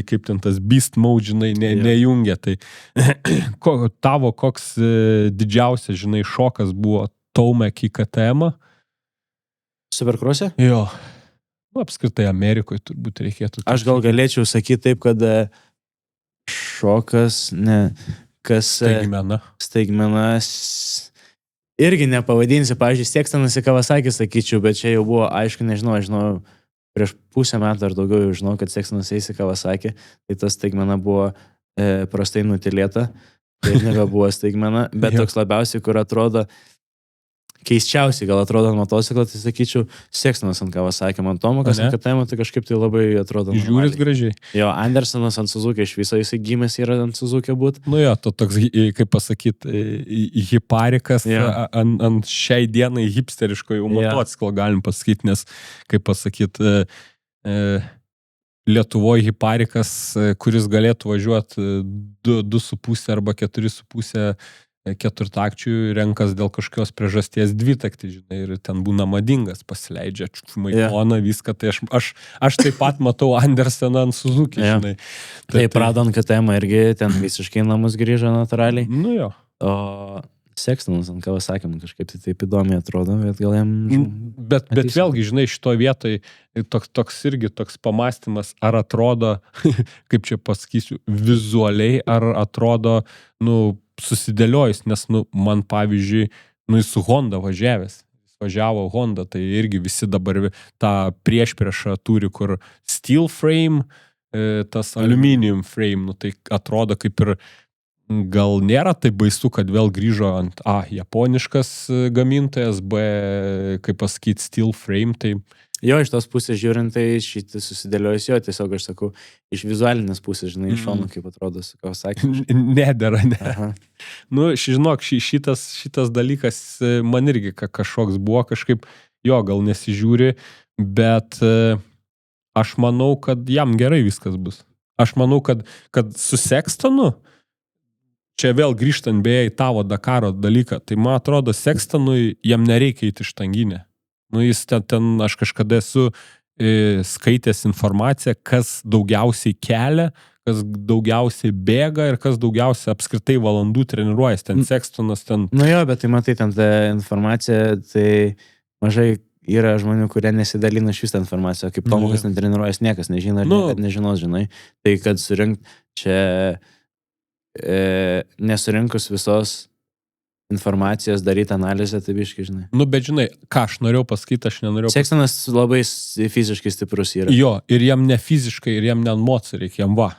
kaip ten tas beast mode, žinai, nejungia, tai tavo koks didžiausias, žinai, šokas buvo Tomac į KTM-ą? Supercross'e? Jo. Apskritai Amerikoje turbūt reikėtų. Aš gal galėčiau sakyti taip, kad šokas, staigmenas irgi nepavadinsi, pavyzdžiui, Sextonas į Kawasaki sakyčiau, bet čia jau buvo, aišku, nežinau, prieš pusę metų ar daugiau jau žinau, kad Sextonas eis į Kawasaki, tai tas staigmena buvo prastai nutilėta, tai nebebuvo staigmena, bet toks labiausiai, kur atrodo keisčiausiai, gal atrodo ant motociklą, tai sakyčiau, Sextonas ant Kawasaki, man Tomakas ant KTM, tai kažkaip tai labai atrodo. Žiūrit gražiai. Jo, Andersonas ant Suzuki, iš viso jisai gimęs yra ant Suzuki būt. Jo, to toks, kaip pasakyti, hiparikas ant šiai dienai hipsteriško jau motociklo galim pasakyti, nes, kaip pasakyti, Lietuvoje hiparikas, kuris galėtų važiuoti 2,5 arba 4,5 keturtakčių renkas dėl kažkokios priežasties dvitaktį, žinai, ir ten būna madingas, pasileidžia maikoną, viską, tai aš taip pat matau Andersoną ant Suzuki, žinai. Tai Prado ant KTM irgi ten visiškai namus grįžo natūraliai. Jo. O Sextonas ant Kawasaki kažkaip tai taip įdomiai atrodo, bet gal jam... Bet vėlgi, žinai, šitoje vietoje toks irgi toks pamastymas, ar atrodo, kaip čia pasakysiu, vizualiai, ar atrodo, susidėliojus, nes, man pavyzdžiui, jis su Honda važiavęs. Jis važiavo Honda, tai irgi visi dabar tą priešpriešą turi, kur steel frame, tas aluminium frame, tai atrodo kaip ir gal nėra tai baisu, kad vėl grįžo ant japoniškas gamintojas, B, kaip pasakyti, steel frame, tai... Jo, iš tos pusės žiūrint, tai šitą susidėliojus jo, tiesiog aš sakau, iš vizualinės pusės, žinai, iš šono, kaip atrodo, su Kawasaki. Nedera, ne. Aha. Žinok, šitas dalykas man irgi kažkoks buvo, kažkaip, jo, gal nesižiūri, bet aš manau, kad jam gerai viskas bus. Aš manau, kad su Sextonu, čia vėl grįžtant beje į tavo Dakaro dalyką, tai man atrodo, Sextonui jam nereikia įti štanginę. Jis ten, aš kažkada esu skaitęs informaciją, kas daugiausiai kelia, kas daugiausiai bėga ir kas daugiausiai apskritai valandų treniruojas. Ten Sextonas, ten... Jo, bet tai matai, ten ta informacija, tai mažai yra žmonių, kurie nesidalina iš vis tą informaciją, kaip Tomukas netreniruojas, niekas nežino ir niekad nežinos, žinai. Tai kad surinkt čia nesurinkus visos informacijos, daryti analizę, tai biškai, žinai. Nu, bet žinai, ką aš norėjau pasakyti, aš nenorėjau pasakyti. Sekstonas labai fiziškai stiprus yra. Jo, ir jam ne fiziškai, ir jam ne emocijų reikia, jam va.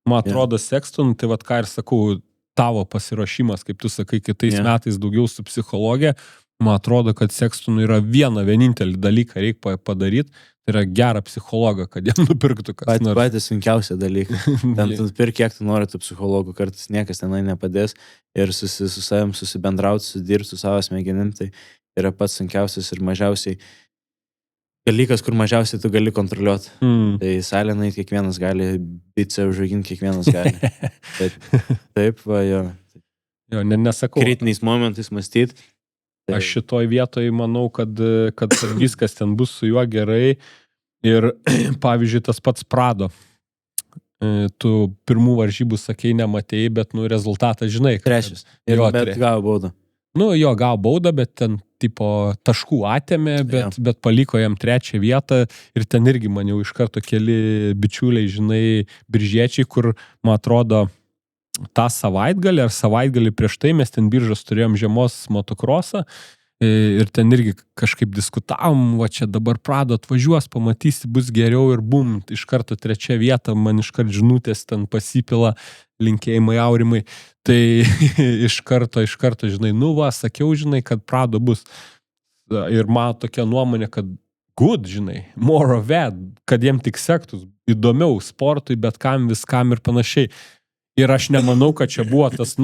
Man atrodo, Sexton, tai vat ką ir sakau, tavo pasiruošimas, kaip tu sakai, kitais metais daugiau su psichologija, man atrodo, kad Sextonui yra vienintelį dalyką reikia padaryti, tai yra gerą psichologą, kad jam nupirktų kas nors. Patys sunkiausia dalykai. Ten tu pirk, kiek tu nori tų psichologų, kartais niekas tenai nepadės ir su savim susibendrauti, sudirbti su savo smegenim, tai yra pats sunkiausias ir mažiausiai dalykas, kur mažiausiai tu gali kontroliuoti. Tai salinai kiekvienas gali, bicę užauginti kiekvienas gali. Taip, va, jo. Jo, nesakau. Kritiniais momentais mąstyti. Aš šitoj vietoj manau, kad viskas ten bus su juo gerai ir, pavyzdžiui, tas pats Prado. Tu pirmų varžybų sakei nematėjai, bet, rezultatą žinai. Trečias. Bet gavo baudą. Jo, gavo baudą, bet ten, tipo, taškų atėmė, bet paliko jam 3 vietą ir ten irgi man jau iš karto keli bičiuliai, žinai, biržiečiai, kur, man atrodo, tą savaitgalį ar savaitgalį prieš tai mes ten Biržos turėjom žiemos motokrosą ir ten irgi kažkaip diskutavom, va čia dabar Prado atvažiuos, pamatysi, bus geriau ir bum, iš karto 3 vieta, man iš karto žinutės ten pasipila, linkėjimai Aurimai, tai iš karto, žinai, sakiau, žinai, kad Prado bus. Ir man tokia nuomonė, kad good, žinai, more of that, kad jiem tik sektus, įdomiau sportui, bet kam, viskam ir panašiai. Ir aš nemanau, kad čia buvo tas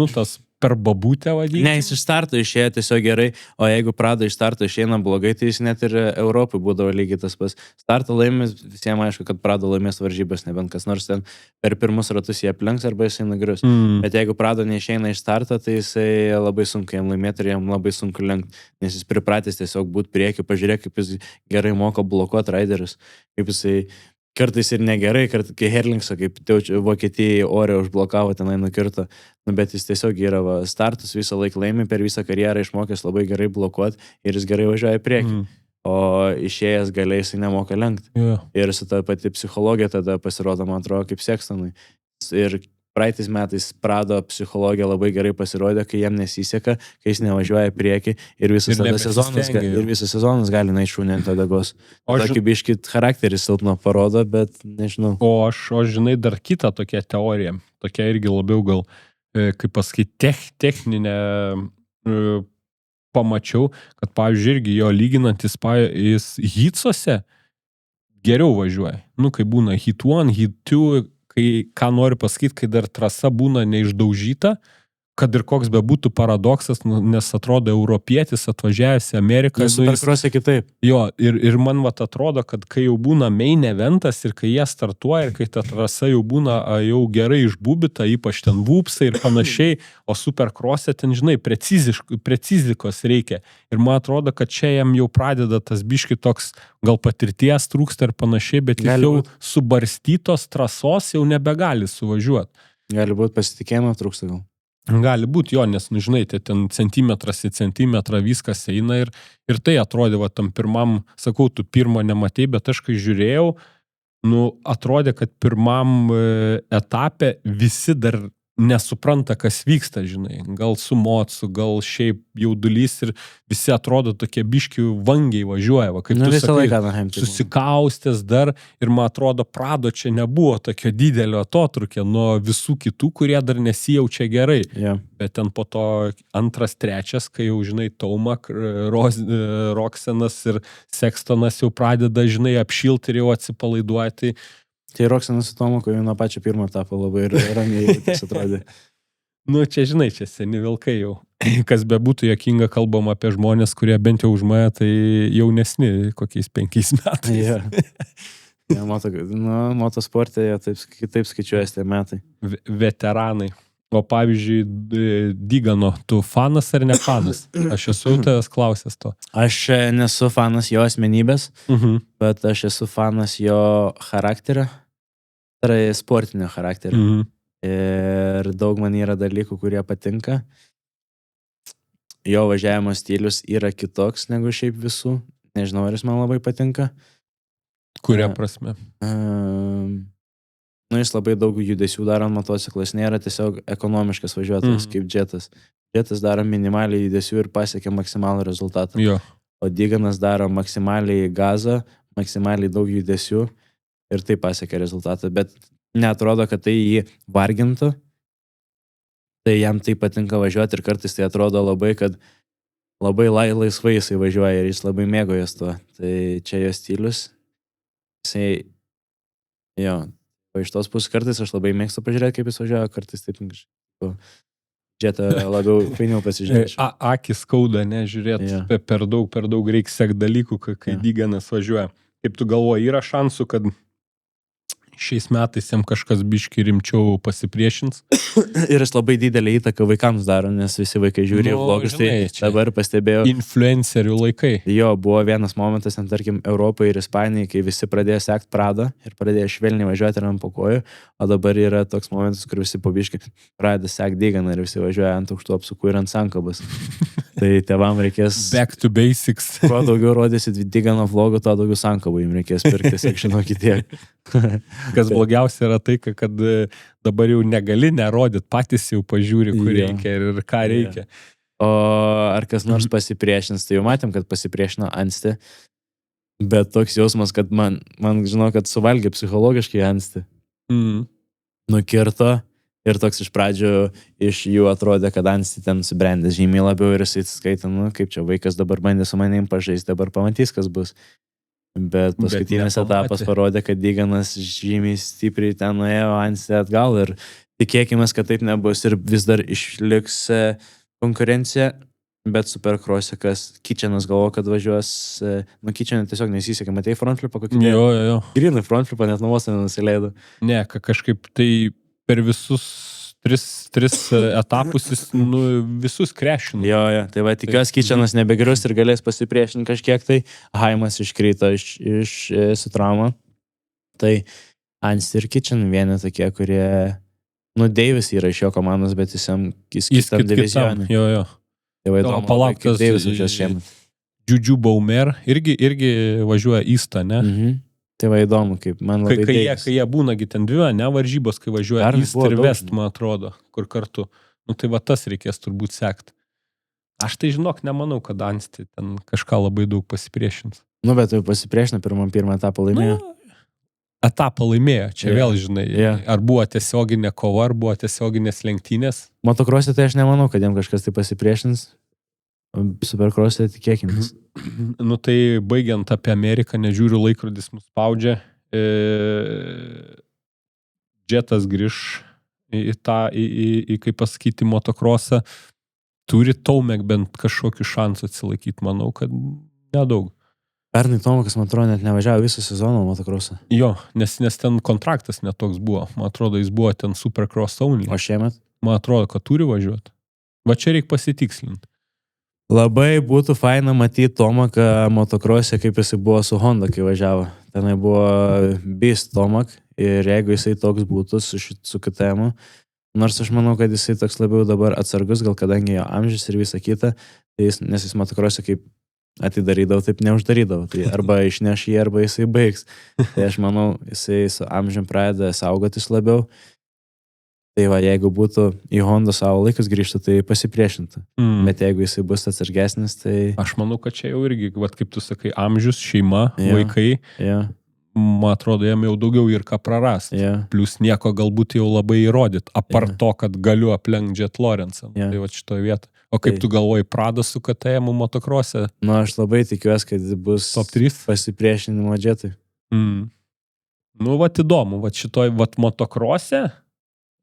per babutę vadinti. Ne, jis iš starto išėjo tiesiog gerai, o jeigu Prado iš starto išeina blogai, tai jis net ir Europai būdavo lygiai tas pas. Starto laimės, visiems aišku, kad Prado laimės varžybas, nebent kas nors ten per pirmus ratus jie aplenks arba jisai nugrius. Bet jeigu Prado neišeina iš starto, tai jisai labai sunku jam laimėti ir jam labai sunku lenkti, nes jis pripratęs tiesiog būti prieki, pažiūrėk, kaip jis gerai moka blokuoti raiderius, kaip jisai kartais ir negerai, kai Herlingso, kaip Vokietijai ore užblokavo, tenai nukirto, bet jis tiesiog yra startus visą laiką laimi, per visą karjerą išmokęs labai gerai blokuoti ir jis gerai važiuoja į priekį. O išėjęs galiai jisai nemoka lenkti. Ir su ta pati psichologija tada pasirodo, man atrodo, kaip Sextonui. Ir praeitais metais Prado psichologija labai gerai pasirodė, kai jam nesiseka, kai jis nevažiuoja į priekį ir visas sezonas gali naišūnė ant odagos. Tokį biškį charakterį silpno parodo, bet nežinau. O aš žinai, dar kitą tokią teoriją, tokia irgi labiau gal, kaip pasakyti, techninę pamačiau, kad, pavyzdžiui, irgi jo lyginantis jis hitsuose geriau važiuoja. Kai būna hit 1, hit 2, kai, ką noriu pasakyti, kai dar trasa būna neišdaužyta, kad ir koks bebūtų paradoksas, nes atrodo europietis atvažiavęs į Ameriką. Superkrose kitaip. Jo, ir man atrodo, kad kai jau būna main eventas ir kai jie startuoja ir kai ta trasa jau būna jau gerai išbūbita, ypač ten vūpsai ir panašiai, o superkrose ten, žinai, precizikos reikia. Ir man atrodo, kad čia jam jau pradeda tas biški toks, gal patirties trūksta ir panašiai, bet jis jau subarstytos trasos jau nebegali suvažiuoti. Gali būti pasitikėjimo trūksta gal. Gali būti jo, nes, žinai, ten centimetras į centimetrą viskas eina ir tai atrodė, tam pirmam, sakau, tu pirmo nematei, bet aš kai žiūrėjau, atrodė, kad pirmam etape visi dar nesupranta, kas vyksta, žinai, gal su mocu, gal šiaip jaudulys ir visi atrodo tokie biški vangiai važiuoja, kaip tu sakai, susikaustęs dar ir man atrodo, Prado čia nebuvo tokio didelio atotrukio nuo visų kitų, kurie dar nesijaučia gerai, bet ten po to 2, 3, kai jau, žinai, Taumak, Roksenas ir Sextonas jau pradeda, žinai, apšilti ir jau atsipalaiduoti. Tai Roksenas su Tomaku jau nuo pačio pirmo tapo labai ramiai, tas atrodė. Čia, žinai, čia seni vilkai jau. Kas bebūtų jokinga, kalbam apie žmonės, kurie bent jau už mane, tai jaunesni kokiais 5 metais. Motosportė, taip skaičiuojas tie metai. Veteranai. O pavyzdžiui, Digano, tu fanas ar ne fanas? Aš esu tavęs klausęs to. Aš nesu fanas jo asmenybės, bet aš esu fanas jo charakterio, tai sportinio charakterio. Ir daug man yra dalykų, kurie patinka. Jo važiavimo stilius yra kitoks negu šiaip visų. nežinau, ar jis man labai patinka. Kuria prasme? Nu, jis labai daug judesių daro ant motociklas, nėra tiesiog ekonomiškas važiuotojas kaip Jetas. Jetas daro minimaliai judesių ir pasiekia maksimalų rezultatą. Jo. O Diganas daro maksimaliai gazą, maksimaliai daug judesių ir tai pasiekia rezultatą. Bet neatrodo, kad tai jį vargintų. Tai jam tai patinka važiuoti ir kartais tai atrodo labai, kad labai laisvai jisai važiuoja ir jis labai mėgojas tuo. Tai čia jo stilius. Jisai, jo, o iš tos pusės kartais aš labai mėgstu pažiūrėti, kaip jis važiuoja, kartais taip Jetą labiau fainiau pasižiūrėti. Akis skauda, ne, žiūrėti, Jo. per daug reikia sekti dalykų, kai Jo. Diganas važiuoja. Kaip tu galvoji, yra šansų, kad šiais metais jam kažkas biški rimčiau pasipriešins? Ir jis labai didelį įtaką vaikams daro, nes visi vaikai žiūri Nu, vlogus, tai žinai, čia- dabar pastebėjau. Influencerių laikai. Jo, buvo vienas momentas, ten tarkim, Europai ir Ispanijai, kai visi pradėjo sekti Pradą ir pradėjo švelniai važiuoti ir ant po kojų, o dabar yra toks momentas, kur visi pabiški pradeda sekti Diganą ir visi važiuoja ant aukštų apsukų ir ant sankabas. Tai tėvam reikės, Back to basics. kuo daugiau rodysit Digano vlogų, tuo daugiau sankabų jums reikės pirkti, tiesiog žinokit tiek. Kas blogiausia yra tai, kad dabar jau negali nerodyti, patys jau pažiūri, kur Jo. reikia ir ką reikia. O ar kas nors pasipriešins, tai jau matėm, kad pasipriešino Ansti, bet toks jausmas, kad man žinau, kad suvalgė psichologiškai Ansti. Nukirto ir toks iš pradžių iš jų atrodė, kad Ansti ten subrendęs žymiai labiau ir jisai skaitė, nu kaip čia vaikas dabar bandė su manim pažaisti, dabar pamatys, kas bus. Bet paskutinis etapas parodė, kad Diganas žymiai stipriai ten nuėjo, Ansti atgal ir tikėkime, kad taip nebus ir vis dar išliks konkurencija, bet Supercross'e, kas Kitchenas galvo, kad važiuos, Kitcheną tiesiog nesisekė, matei frontflipą kokį? Jo. Grinai frontflipą net nuo vos nenusileido. Ne, kažkaip tai per visus tris etapus jis, visus krešino. Jo, tai va, tikiuosi, Kitchenas nebegrius ir galės pasipriešinti kažkiek, tai Haimas iškrito su trauma. Tai Ansti ir Kitchen vieni tokie, kurie, Deivis yra iš jo komandos, bet jis kitam divizionui. Jo. Tai va, įdomu, Palauktas Deivis važiuos šiemet. Juju Baumer irgi važiuoja įstą, ne? Tai va, įdomu, kaip man labai Kai jie būnagi ten dvi, ne varžybos, kai važiuoja Pernai įst buvo ir daug, vest, man atrodo, kur kartu. Tai va tas reikės turbūt sekti. Aš tai žinok, nemanau, kad Ansti ten kažką labai daug pasipriešins. Bet jau pasipriešino pirmą etapą laimėjo. Etapą laimėjo, čia Jo. vėl žinai, ar buvo tiesioginė kova, ar buvo tiesioginės lenktynės. Motocross'e tai aš nemanau, kad jam kažkas tai pasipriešins. Supercross'e tikėkime. Tai baigiant apie Ameriką, nežiūriu, laikrodis mus spaudžia. Jetas grįž į kaip pasakyti, motocrossą. Turi Tomek bent kažkokį šansą atsilaikyti, manau, kad nedaug. Pernai Tomakas, man atrodo, net nevažiavo visą sezoną motocrossą. Jo, nes ten kontraktas netoks buvo. Man atrodo, jis buvo ten Supercross only. O šiemet? Man atrodo, kad turi važiuoti. Va čia reikia pasitikslinti. Labai būtų faina matyti Tomaką motocross'e, kaip jisai buvo su Honda, kai važiavo. Tenai buvo Beast Tomak ir jeigu jisai toks būtų su KTM, nors aš manau, kad jisai toks labiau dabar atsargus, gal kadangi jo amžius ir visa kita, tai nes jis motocross'e kaip atidarydavo, taip neuždarydavo. Tai arba išneš jį, arba jisai baigs. Tai aš manau, jisai su amžium pradeda saugotis labiau. Tai va, jeigu būtų į Honda savo laikus grįžtų, tai pasipriešintų. Bet jeigu jisai bus atsargesnis, tai... Aš manau, kad čia jau irgi, vat, kaip tu sakai, amžius, šeima, vaikai, man atrodo, jam jau daugiau ir ką prarasti. Plius nieko galbūt jau labai įrodyti, apart to, kad galiu aplenkti Jet Lawrence'ą. Tai va šitoje vietoje. O kaip tu galvoji, Prado su KTM motocross'e? Aš labai tikiuosi, kad bus top 3 pasipriešinimo Jetui. Vat įdomu, vat šitoje motocross'e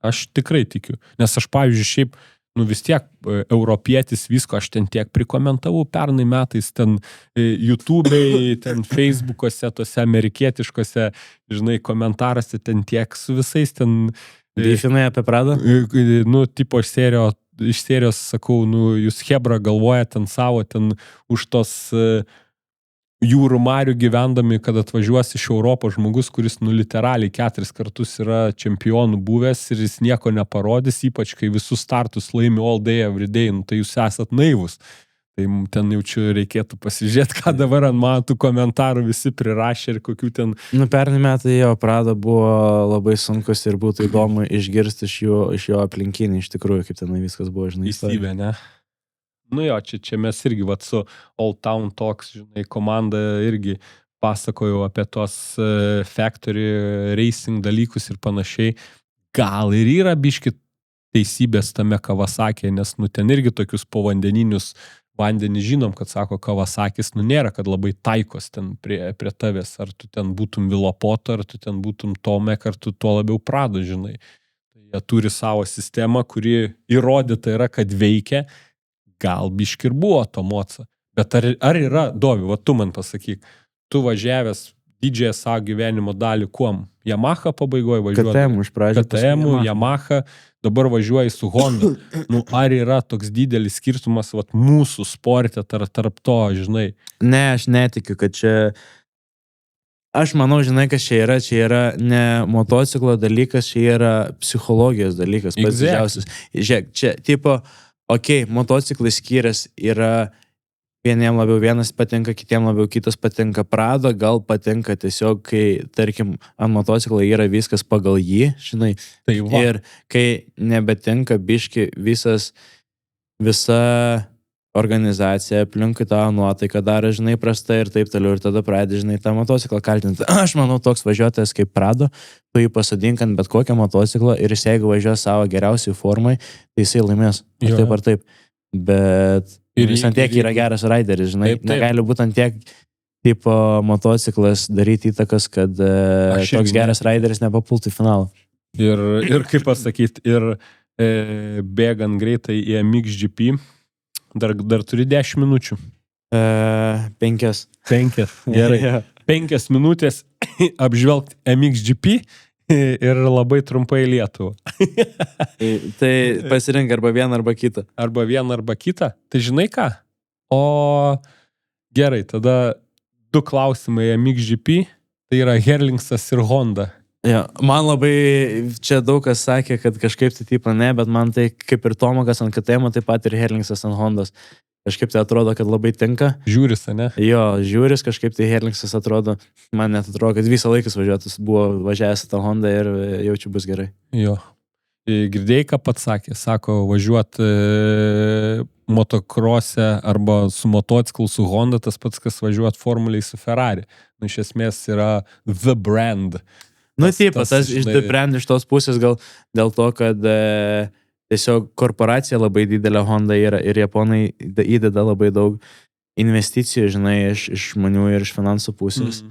aš tikrai tikiu. Nes aš, pavyzdžiui, šiaip, vis tiek europietis visko, aš ten tiek prikomentavau pernai metais, ten YouTube'ai, ten Facebook'ose, tose amerikietiškose, žinai, komentaruose, ten tiek su visais, ten... Beifinai apie Pradą? Tipo iš serijos sakau, jūs hebra galvoja ten savo, ten už tos... jūrų marių gyvendami, kad atvažiuos iš Europos žmogus, kuris literaliai 4 kartus yra čempionų buvęs ir jis nieko neparodys, ypač kai visus startus laimi all day, every day, tai jūs esat naivus. Tai ten jaučiu reikėtų pasižiūrėti, ką dabar ant mano tų komentarų visi prirašė ir kokių ten... Pernai metai jo Prado buvo labai sunkus ir būtų įdomu išgirsti iš jo aplinkinį, iš tikrųjų, kaip ten viskas buvo, žinai. Įsivė, ne? Nu jo, čia mes irgi su Old Town Talks, žinai, komanda irgi pasakojau apie tos factory racing dalykus ir panašiai. Gal ir yra biški teisybės tame Kawasaki, nes ten irgi tokius povandeninius vandenį žinom, kad sako Kawasakis, nėra, kad labai taikos ten prie tavęs, ar tu ten būtum Vilopoto, ar tu ten būtum Tomek, ar tu tuo labiau Prado, žinai. Jie turi savo sistemą, kuri įrodyta yra, kad veikia. Gal biški ir buvo to moca. Bet ar yra, Dovi, va tu man pasakyk, tu važiavęs didžiąją savo gyvenimo dalį kuom? Yamaha pabaigoje važiuoji? KTM iš pradžių. KTM, Yamaha, dabar važiuoji su Honda. Ar yra toks didelis skirtumas vat, mūsų sporte tarp to, žinai? Ne, aš netikiu, kad čia... Aš manau, žinai, kas čia yra ne motociklo dalykas, čia yra psichologijos dalykas, pats didžiausias. Žiūrėk, čia, tipo, motociklai skirias yra vieniem labiau vienas patinka, kitiem labiau kitas patinka. Prado gal patinka tiesiog, kai, tarkim, ant motociklo yra viskas pagal jį, žinai. Tai va. Ir kai nebetinka biški visa organizacija aplinkui tą nuotaiką daro, žinai, prasta ir taip toliau. Ir tada pradedi, žinai, tą motociklą kaltinti. Aš manau, toks važiuotojas kaip Prado, tu jį pasadink ant bet kokią motociklą ir jis jeigu važiuos savo geriausiai formai, tai jisai laimės. Ar taip ar taip. Bet jis ant tiek yra geras raideris, žinai. Taip. Negali būti ant tiek tipo motociklas daryti įtakas, kad toks geras raideris nepapultų į finalą. Ir kaip pasakyti, bėgant greitai į MXGP, dar turi 10 minučių. 5. Gerai. 5 minutės apžvelgti MXGP ir labai trumpai Lietuvą. Tai pasirink arba vieną arba kitą. Arba vieną arba kitą. Tai žinai ką? O gerai, tada 2 klausimai MXGP. Tai yra Herlingsas ir Honda. Ja, man labai, čia daug kas sakė, kad kažkaip tai tipo ne, bet man tai kaip ir Tomakas ant KTM, taip pat ir Herlingsas ant Hondos. Kažkaip tai atrodo, kad labai tinka. Žiūris, ne? Jo, žiūris, kažkaip tai Herlingsas atrodo, man net atrodo, kad visą laiką važiuotus buvo važiavęs tą Hondą ir jaučiu bus gerai. Jo. Girdėjai, ką pats sakė? Sako, važiuoti motokrose arba su motociklu su Honda, tas pats, kas važiuoti formuliai su Ferrari. Iš esmės yra the brand. Taip, tas iš The Brand iš tos pusės gal dėl to, kad tiesiog korporacija labai didelė Honda yra ir japonai įdeda labai daug investicijų, žinai, iš žmonių ir iš finansų pusės.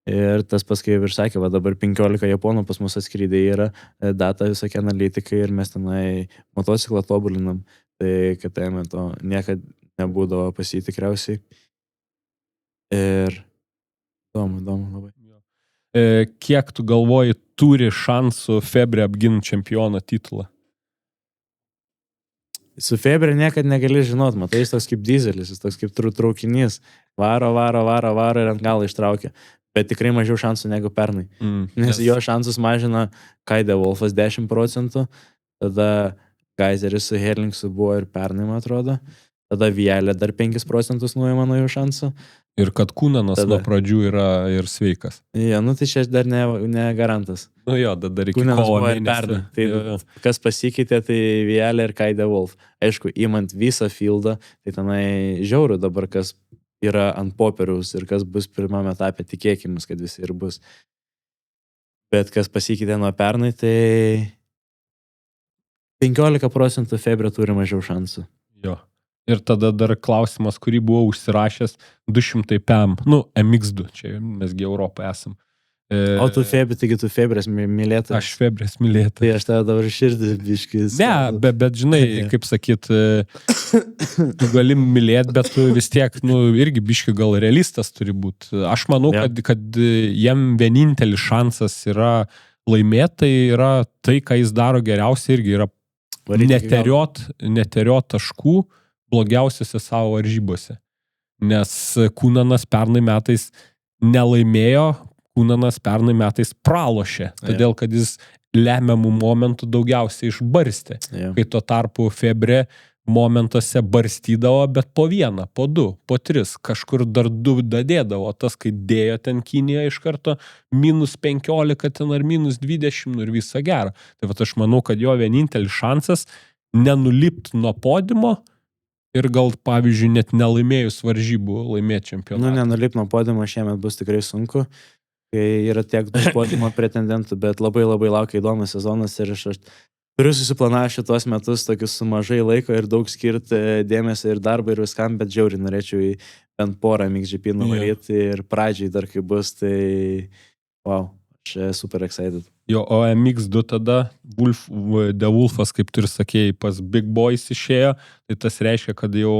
Ir tas pas, kaip ir sakė, va dabar 15 japonų pas mus atskridė yra data visokie analitikai ir mes tenai motociklą tobulinam. Tai kad to niekad nebūdavo pas jį tikriausiai. Ir įdomu labai. Kiek tu galvoji turi šansų Febre apginti čempiono titulą? Su Febre niekad negali žinot, matai, jis toks kaip dizelis, jis toks kaip traukinys. Varo ir ant galo ištraukia. Bet tikrai mažiau šansų negu pernai. Nes jo šansus mažina Kaide Wolfas 10%, tada Geiseris su Herlingsu buvo ir pernai, man atrodo. Tada Vielė dar 5% nuima nuo jų šansų. Ir kad Kūnanas nuo pradžių yra ir sveikas. Ja, tai čia dar ne garantas. Dar iki Kūnanas kovo buvo ir mėnesio. pernai. Tai kas pasikeitė, tai Vielė ir Kaide Wolf. Aišku, įmant visą fieldą, tai tenai žiauru dabar, kas yra ant popieriaus ir kas bus pirmame etape, tikėkimės, kad visi ir bus. Bet kas pasikeitė nuo pernai, tai 15% Febre turi mažiau šansų. Jo. Ir tada dar klausimas, kurį buvau užsirašęs 200 PM, MX2, čia mesgi Europoje esam. O tu Febre, taigi tu Febrės mylėtas? Aš Febrės mylėtas. Tai aš tave dabar širdis biškis. Ne, bet žinai, kaip sakyt, tu gali mylėti, bet tu vis tiek, irgi biški gal realistas turi būti. Aš manau, kad jam vienintelis šansas yra laimėti, tai yra tai, ką jis daro geriausiai, irgi yra neteriot taškų blogiausiose savo varžybose. Nes Kūnanas pernai metais nelaimėjo, Kūnanas pernai metais pralošė, todėl kad jis lemiamų momentų daugiausiai išbarstė. Kai tuo tarpu Febre momentuose barstydavo, bet po vieną, po du, po tris, kažkur dar du dadėdavo, tas, kai dėjo ten Kinija iš karto -15 ten ar -20 ir visą gerą. Tai vat aš manau, kad jo vienintelis šansas nenulipti nuo podimo ir gal, pavyzdžiui, net nelaimėjus varžybų laimėti čempionatą. Nenulipti nuo podimo šiemet bus tikrai sunku, kai yra tiek podimo pretendentų, bet labai labai laukia įdomus sezonas ir aš turiu susiplanavę šitos metus tokius su mažai laiko ir daug skirti dėmesio ir darbą ir viskam, bet žiauriai norėčiau į bent porą MXGP nuvaryti ir pradžiai dar kai bus, tai wow, aš super excited. Jo, o MX2 tada The Wolfas, kaip tu ir sakėjai, pas Big Boys išėjo, tai tas reiškia, kad jau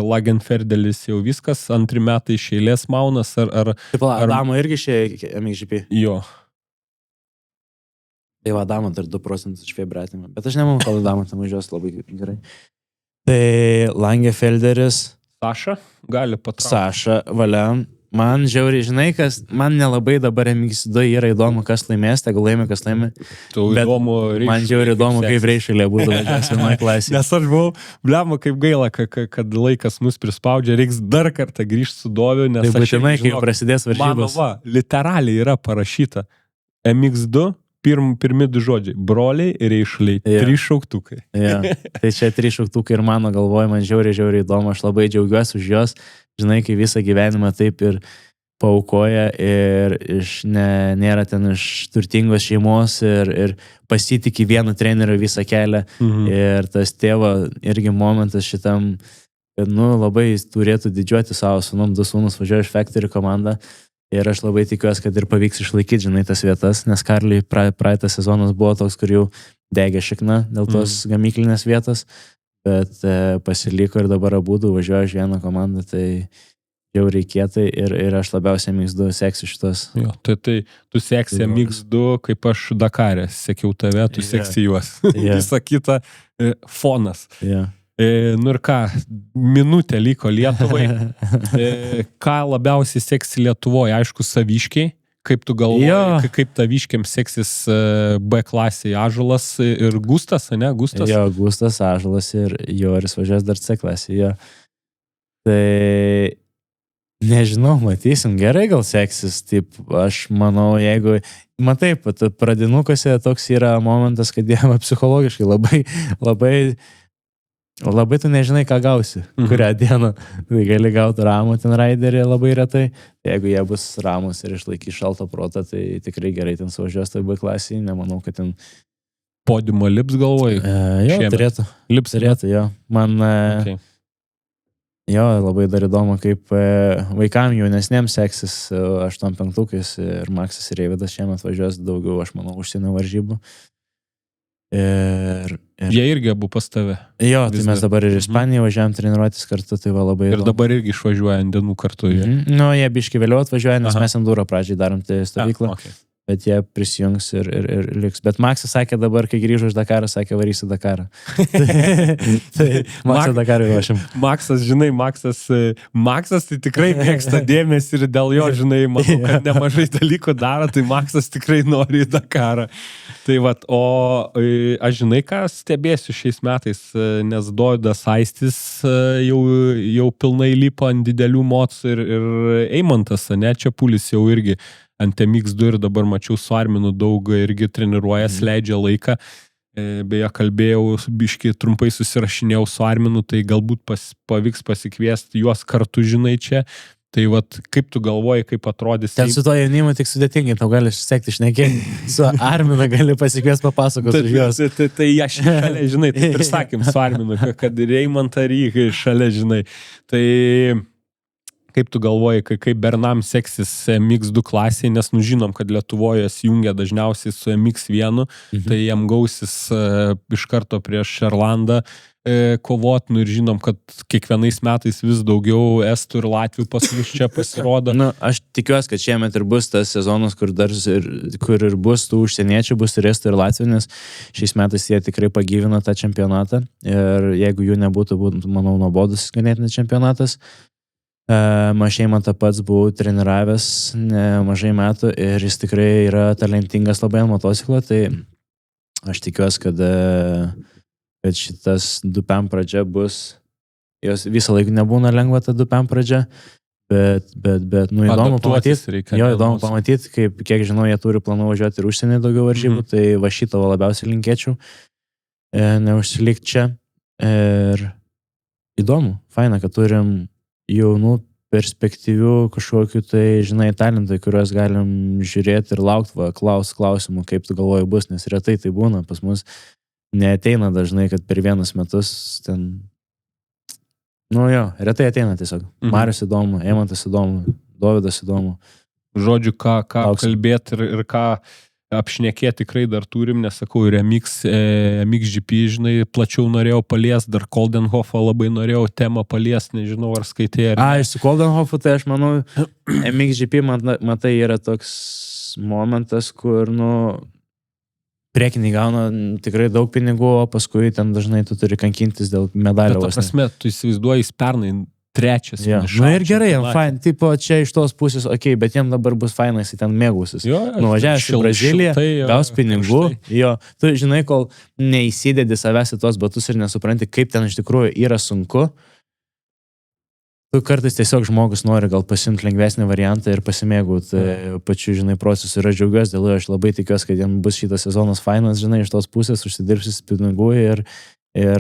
Lagenferdelis jau viskas, 2 metai iš eilės maunas, ar... Taip, Adamo irgi išėjo MXGP. Jo. Tai va, Adamo dar 2% iš Febratimo, bet aš nemanau, kad Adamo tam važiuos labai gerai. Tai Langefelderis. Saša gali patraukti. Saša, valia. Man žiauriai, žinai, kas, man nelabai dabar MX2 yra įdomu, kas laimės, tegu laimė, kas laimė. Man žiauriai įdomu, kaip Reišelė būtų važiuos vienoje klasėje. Nes aš buvau, blemo, kaip gaila, kad laikas mus prispaudžia, reiks dar kartą grįžti su Doviu, nes tai būtinai, kai prasidės varžybos. Mano literaliai yra parašyta MX2, pirmi 2 žodžiai, broliai ir Reišeliai, 3 šauktukai. Ja. Tai čia 3 šauktukai ir mano galvoj, man žiauriai įdomu, aš labai džiaugiuosi už jos. Žinai, kai visą gyvenimą taip ir paaukoja ir nėra ten iš turtingos šeimos ir pasitikė vienu treneriu visą kelią. Ir tas tėvo irgi momentas šitam, kad, labai turėtų didžiuoti savo sūnum, 2 sūnus važiuoja iš Factory komandą. Ir aš labai tikiuosi, kad ir pavyks išlaikyti, žinai, tas vietas, nes Karliui praeitą sezonas buvo toks, kur jau degė šikna dėl tos gamyklinės vietos. Bet pasiliko ir dabar abudu važiuoja iš vieną komandą, tai jau reikėtai ir aš labiausiai MX2 seksiu šitos. Jo, tai tu seksi MX2, kaip aš Dakarė, sekiau tave, tu seksi juos. Visa kita fonas. Nu ir ką, minutė liko Lietuvai. Ką labiausiai seksi Lietuvoje, aišku, Saviškiai. Kaip tu galvoji, kaip taviškiam seksis B klasėje Ąžuolas ir Gustas, ne? Gustas? Jo, Gustas, Ąžuolas ir Joris važiuos dar C klasėje. Tai nežinau, matysim, gerai gal seksis. Taip, aš manau, jeigu... Matai, pradinukose toks yra momentas, kad jam psichologiškai labai tu nežinai, ką gausi, kurią dieną. Tai gali gauti ramų ten raiderį labai retai. Jeigu jie bus ramus ir išlaikys šaltą protą, tai tikrai gerai ten suvažiuos tai B klasėje. Nemanau, kad ten... Podimo lips galvoji? Jo, turėtų. Lips turėtų, jo. Man... Jo, labai dar įdomu, kaip vaikam jaunesniems seksis 8-5 ir Maksas ir Eividas šiemet važiuos daugiau, aš manau, užsienio varžybų. Jie irgi abu pas tave. Jo, tai mes dabar ir Ispaniją važiuojam treniruotis kartu, tai va labai įdomu. Ir dabar irgi išvažiuoja ant dienų kartu. Nu, jie biškai vėliau atvažiuoja, nes mes Enduro pradžiai darom tai stovyklą. Bet jie prisijungs ir liks. Bet Maksas sakė dabar, kai grįžo iš Dakaro, sakė varysi Dakarą. Tai Maksą Dakarui ruošiam. Maksas, žinai, Maksas tai tikrai mėgsta dėmesį ir dėl jo, žinai, manau, kad nemažai dalykų daro, tai Maksas tikrai nori į Dakarą. Tai vat, o aš žinai, ką stebėsiu šiais metais, nes Dovydas Aistis jau pilnai lipo ant didelių mocų ir Eimantas, ne, Čepulis jau irgi ant MX2 ir dabar mačiau su Arminu daug irgi treniruojas, leidžia laiką. Beje, kalbėjau, biškai trumpai susirašinėjau su Arminu, tai galbūt pavyks pasikviesti juos kartu, žinai, čia. Tai vat, kaip tu galvoji, kaip atrodys... Ten su to jaunimu tik sudėtingai, tau gali sekti šnekėti. Su Arminu gali pasikviesti papasakos už juos. Tai aš šalia, žinai, taip ir sakėm su Arminu, kad Reimantą Rygai šalia, žinai. Tai... Kaip tu galvoji, kaip Bernam seksis MX2 klasėje, nes žinom, kad Lietuvoje jas jungia dažniausiai su MX1, tai jam gausis iš karto prieš Šerlandą kovot, ir žinom, kad kiekvienais metais vis daugiau estų ir latvių pas mus čia pasirodo. Aš tikiuosi, kad šiemet ir bus tas sezonas, kur ir bus tų užsieniečių, bus ir estų ir latvių, nes šiais metais jie tikrai pagyvino tą čempionatą ir jeigu jų nebūtų, manau, nuobodus ganėtinai čempionatas. Mažai man tą pats buvau treniravęs mažai metų ir jis tikrai yra talentingas labai ant motociklo, tai aš tikiuosi, kad kad šitas Dupem pradžia bus, jos visą laiką nebūna lengva ta Dupem pradžia, bet nu įdomu pamatyti, įdomu pamatyti, kaip, kiek žinau, jie turi planų važiuoti ir užsienį daugiau varžybų, tai va šito labiausiai linkėčiau, neužsilikti čia. Ir įdomu, faina, kad turim jaunų perspektyvių kažkokių tai, žinai, talentai, kuriuos galim žiūrėti ir laukti, klausimų, kaip tu galvoji bus, nes retai tai būna, pas mus neateina dažnai, kad per vienus metus ten, retai ateina tiesiog. Marius įdomu, Eimantas įdomu, Dovydas įdomu. Žodžiu, ką kalbėti ir ką apšnekėti tikrai dar turim, nesakau, ir MXGP, žinai, plačiau norėjau paliesti, dar Koldenhofą labai norėjau temą paliesti, nežinau, ar skaitė. Su Koldenhofu, tai aš manau, MXGP, matai, yra toks momentas, kur, priekiniai gauna tikrai daug pinigų, o paskui ten dažnai tu turi kankintis dėl medalio. Bet, prasme, tu įsivaizduoji, jis pernai trečias. Ir gerai, jam fain, tipo, čia iš tos pusės, bet jam dabar bus fainas, jis ten mėgausis. Nuvažiavęs į Braziliją, gaus pinigų, tu žinai, kol neįsidedi savęs į tos batus ir nesupranti, kaip ten iš tikrųjų yra sunku, tu kartais tiesiog žmogus nori gal pasimti lengvesnį variantą ir pasimėgauti pačiu, žinai, procesu. Ir aš džiaugiuosi dėl to, aš labai tikiuosi, kad jam bus šitas sezonas fainas, žinai, iš tos pusės užsidirbsis pinigų ir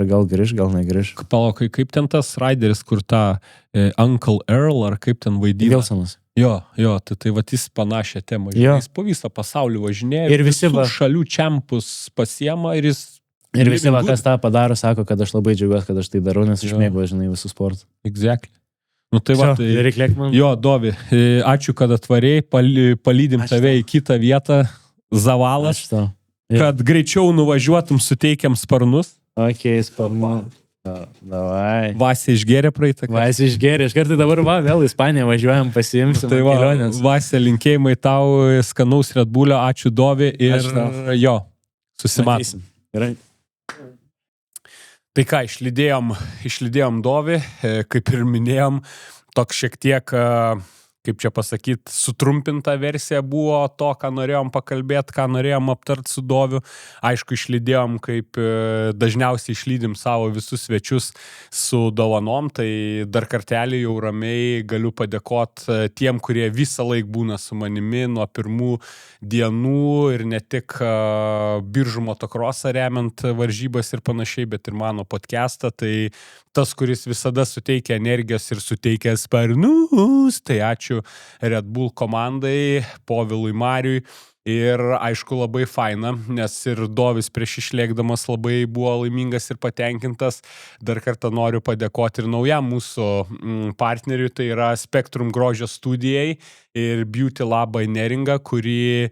gal grįž, gal negrįž. Palaukai, kaip ten tas raideris, kur tą Uncle Earl, ar kaip ten vaidina? Wilsonas. Tai va jis panašią temą. Jis po visą pasaulį važinėja ir visi šalių čempus pasiema ir jis... Ir visi kas tą padaro, sako, kad aš labai džiaugiuosi, kad aš tai darau, nes aš mėgau, žinai, visų sportų. Exactly. Dovi, ačiū, kad atvarėjai, palydim tave į kitą vietą, Zavalas, kad greičiau nuvažiuotum, suteikiam sparnus. Sparnu. Davai. Vasė išgėrė praeitą. Vasė išgėrė, iš kartai dabar vėl į Ispaniją važiuojam, pasiimsim kelionės. Vasė, linkėjimai tau, skanaus Red Bullio, ačiū Dovi ir susimatysim. Gerai. Tai ką, išlydėjom Dovi, kaip ir minėjom, toks šiek tiek, kaip čia pasakyti, sutrumpinta versija buvo to, ką norėjom pakalbėti, ką norėjom aptart su Doviu. Aišku, išlydėjom, kaip dažniausiai išlydim savo visus svečius su dovanom, tai dar kartelį jau ramiai galiu padėkoti tiem, kurie visą laiką būna su manimi nuo pirmų dienų ir ne tik Biržų motokrosą remiant varžybas ir panašiai, bet ir mano podcastą. Tai tas, kuris visada suteikia energijos ir suteikia sparnus, tai ačiū Red Bull komandai, Povilui Mariui ir aišku labai faina, nes ir Dovis prieš išlėkdamas labai buvo laimingas ir patenkintas. Dar kartą noriu padėkoti ir naujam mūsų partneriui, tai yra Spektrum grožio studijai ir Beauty Labą Neringa, kuri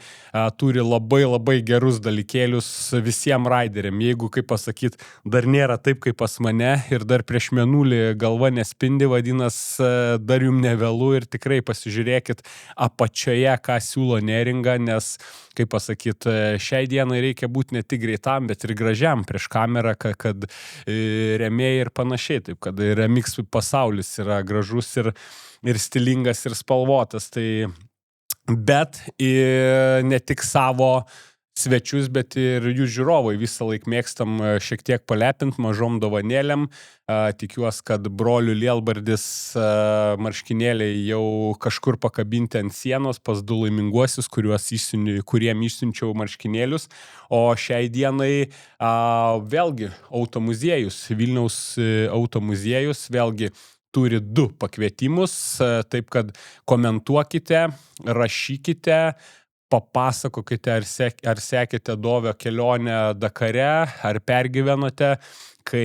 turi labai gerus dalykėlius visiems raideriam. Jeigu, kaip pasakyti, dar nėra taip, kaip pas mane ir dar prieš mėnulį galva nespindi, vadinasi, dar jums nevėlu ir tikrai pasižiūrėkit apačioje, ką siūlo Neringa, nes, kaip pasakyti, šiai dienai reikia būti ne tik greitam, bet ir gražiam prieš kamerą, kad rėmėjai ir panašiai. Taip, kad remix pasaulis yra gražus ir stilingas ir spalvotas. Tai, bet ne tik savo svečius, bet ir jų žiūrovai visą laiką mėgstam šiek tiek palepint mažom dovanėlėm. Tikiuosi, kad brolių Lielbardis marškinėliai jau kažkur pakabinti ant sienos pas du laiminguosius, kuriem išsiunčiau marškinėlius. O šiai dienai vėlgi automuziejus, Vilniaus automuziejus, vėlgi turi 2 pakvietimus, taip kad komentuokite, rašykite, papasakokite, ar sekite Dovio kelionę Dakare, ar pergyvenote, kai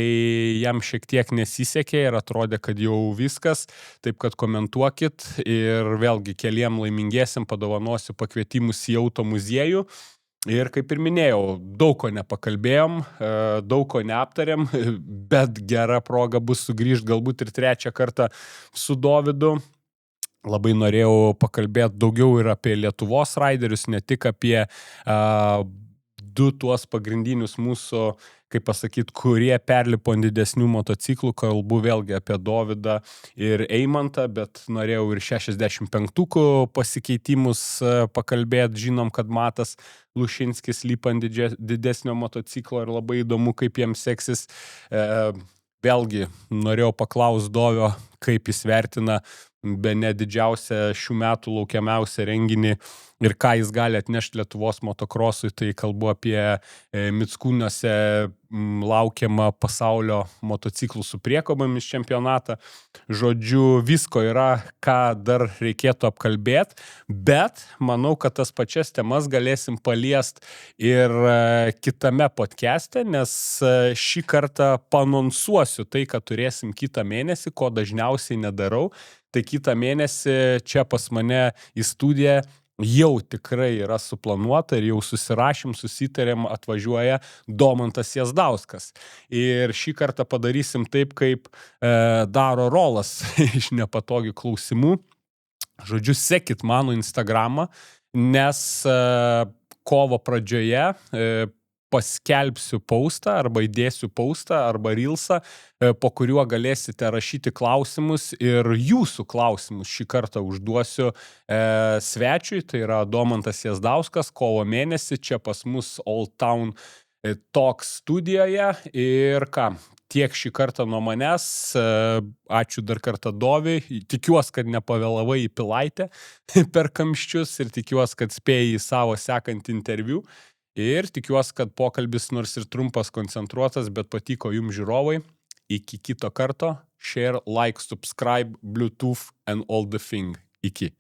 jam šiek tiek nesisekė ir atrodė, kad jau viskas. Taip kad komentuokit ir vėlgi keliem laimingiesiam padovanosiu pakvietimus į automuziejų. Ir kaip ir minėjau, daug ko nepakalbėjom, daug ko neaptarėm, bet gera proga bus sugrįžti galbūt ir 3. kartą su Dovydu. Labai norėjau pakalbėti daugiau ir apie Lietuvos raiderius, ne tik apie du tuos pagrindinius mūsų, kaip pasakyti, kurie perlipo ant didesnių motociklų, kalbu vėlgi apie Dovydą ir Eimantą, bet norėjau ir 65-ukų pasikeitimus pakalbėti, žinom, kad Matas Lušinskis lipa ant didesnio motociklo ir labai įdomu, kaip jiems seksis. Vėlgi, norėjau paklausti Dovio, kaip jis vertina bene didžiausią šių metų laukiamiausią renginį ir ką jis gali atnešti Lietuvos motokrosui, tai kalbu apie Mickūniuose laukiamą pasaulio motociklų su priekobomis čempionatą. Žodžiu, visko yra, ką dar reikėtų apkalbėti, bet manau, kad tas pačias temas galėsim paliest ir kitame podcast'e, nes šį kartą panonsuosiu tai, kad turėsim kitą mėnesį, ko dažniausiai nedarau. Tai kitą mėnesį čia pas mane į studiją jau tikrai yra suplanuota ir jau susirašym, susitarėm, atvažiuoja Domantas Jazdauskas. Ir šį kartą padarysim taip, kaip daro Rolas iš nepatogių klausimų. Žodžiu, sekit mano Instagramą, nes kovo pradžioje paskelbsiu postą arba įdėsiu postą arba reelsą, po kuriuo galėsite rašyti klausimus ir jūsų klausimus šį kartą užduosiu svečiui, tai yra Domantas Jazdauskas, kovo mėnesį čia pas mus Old Town Talks studijoje ir ką. Tiek šį kartą nuo manęs, ačiū dar kartą Doviai, tikiuosi, kad nepavėlavai į Pilaitę per kamščius ir tikiuosi, kad spėjai į savo sekantį interviu. Ir tikiuosi, kad pokalbis nors ir trumpas, koncentruotas, bet patiko jums žiūrovai. Iki kito karto. Share, like, subscribe, Bluetooth and all the thing. Iki.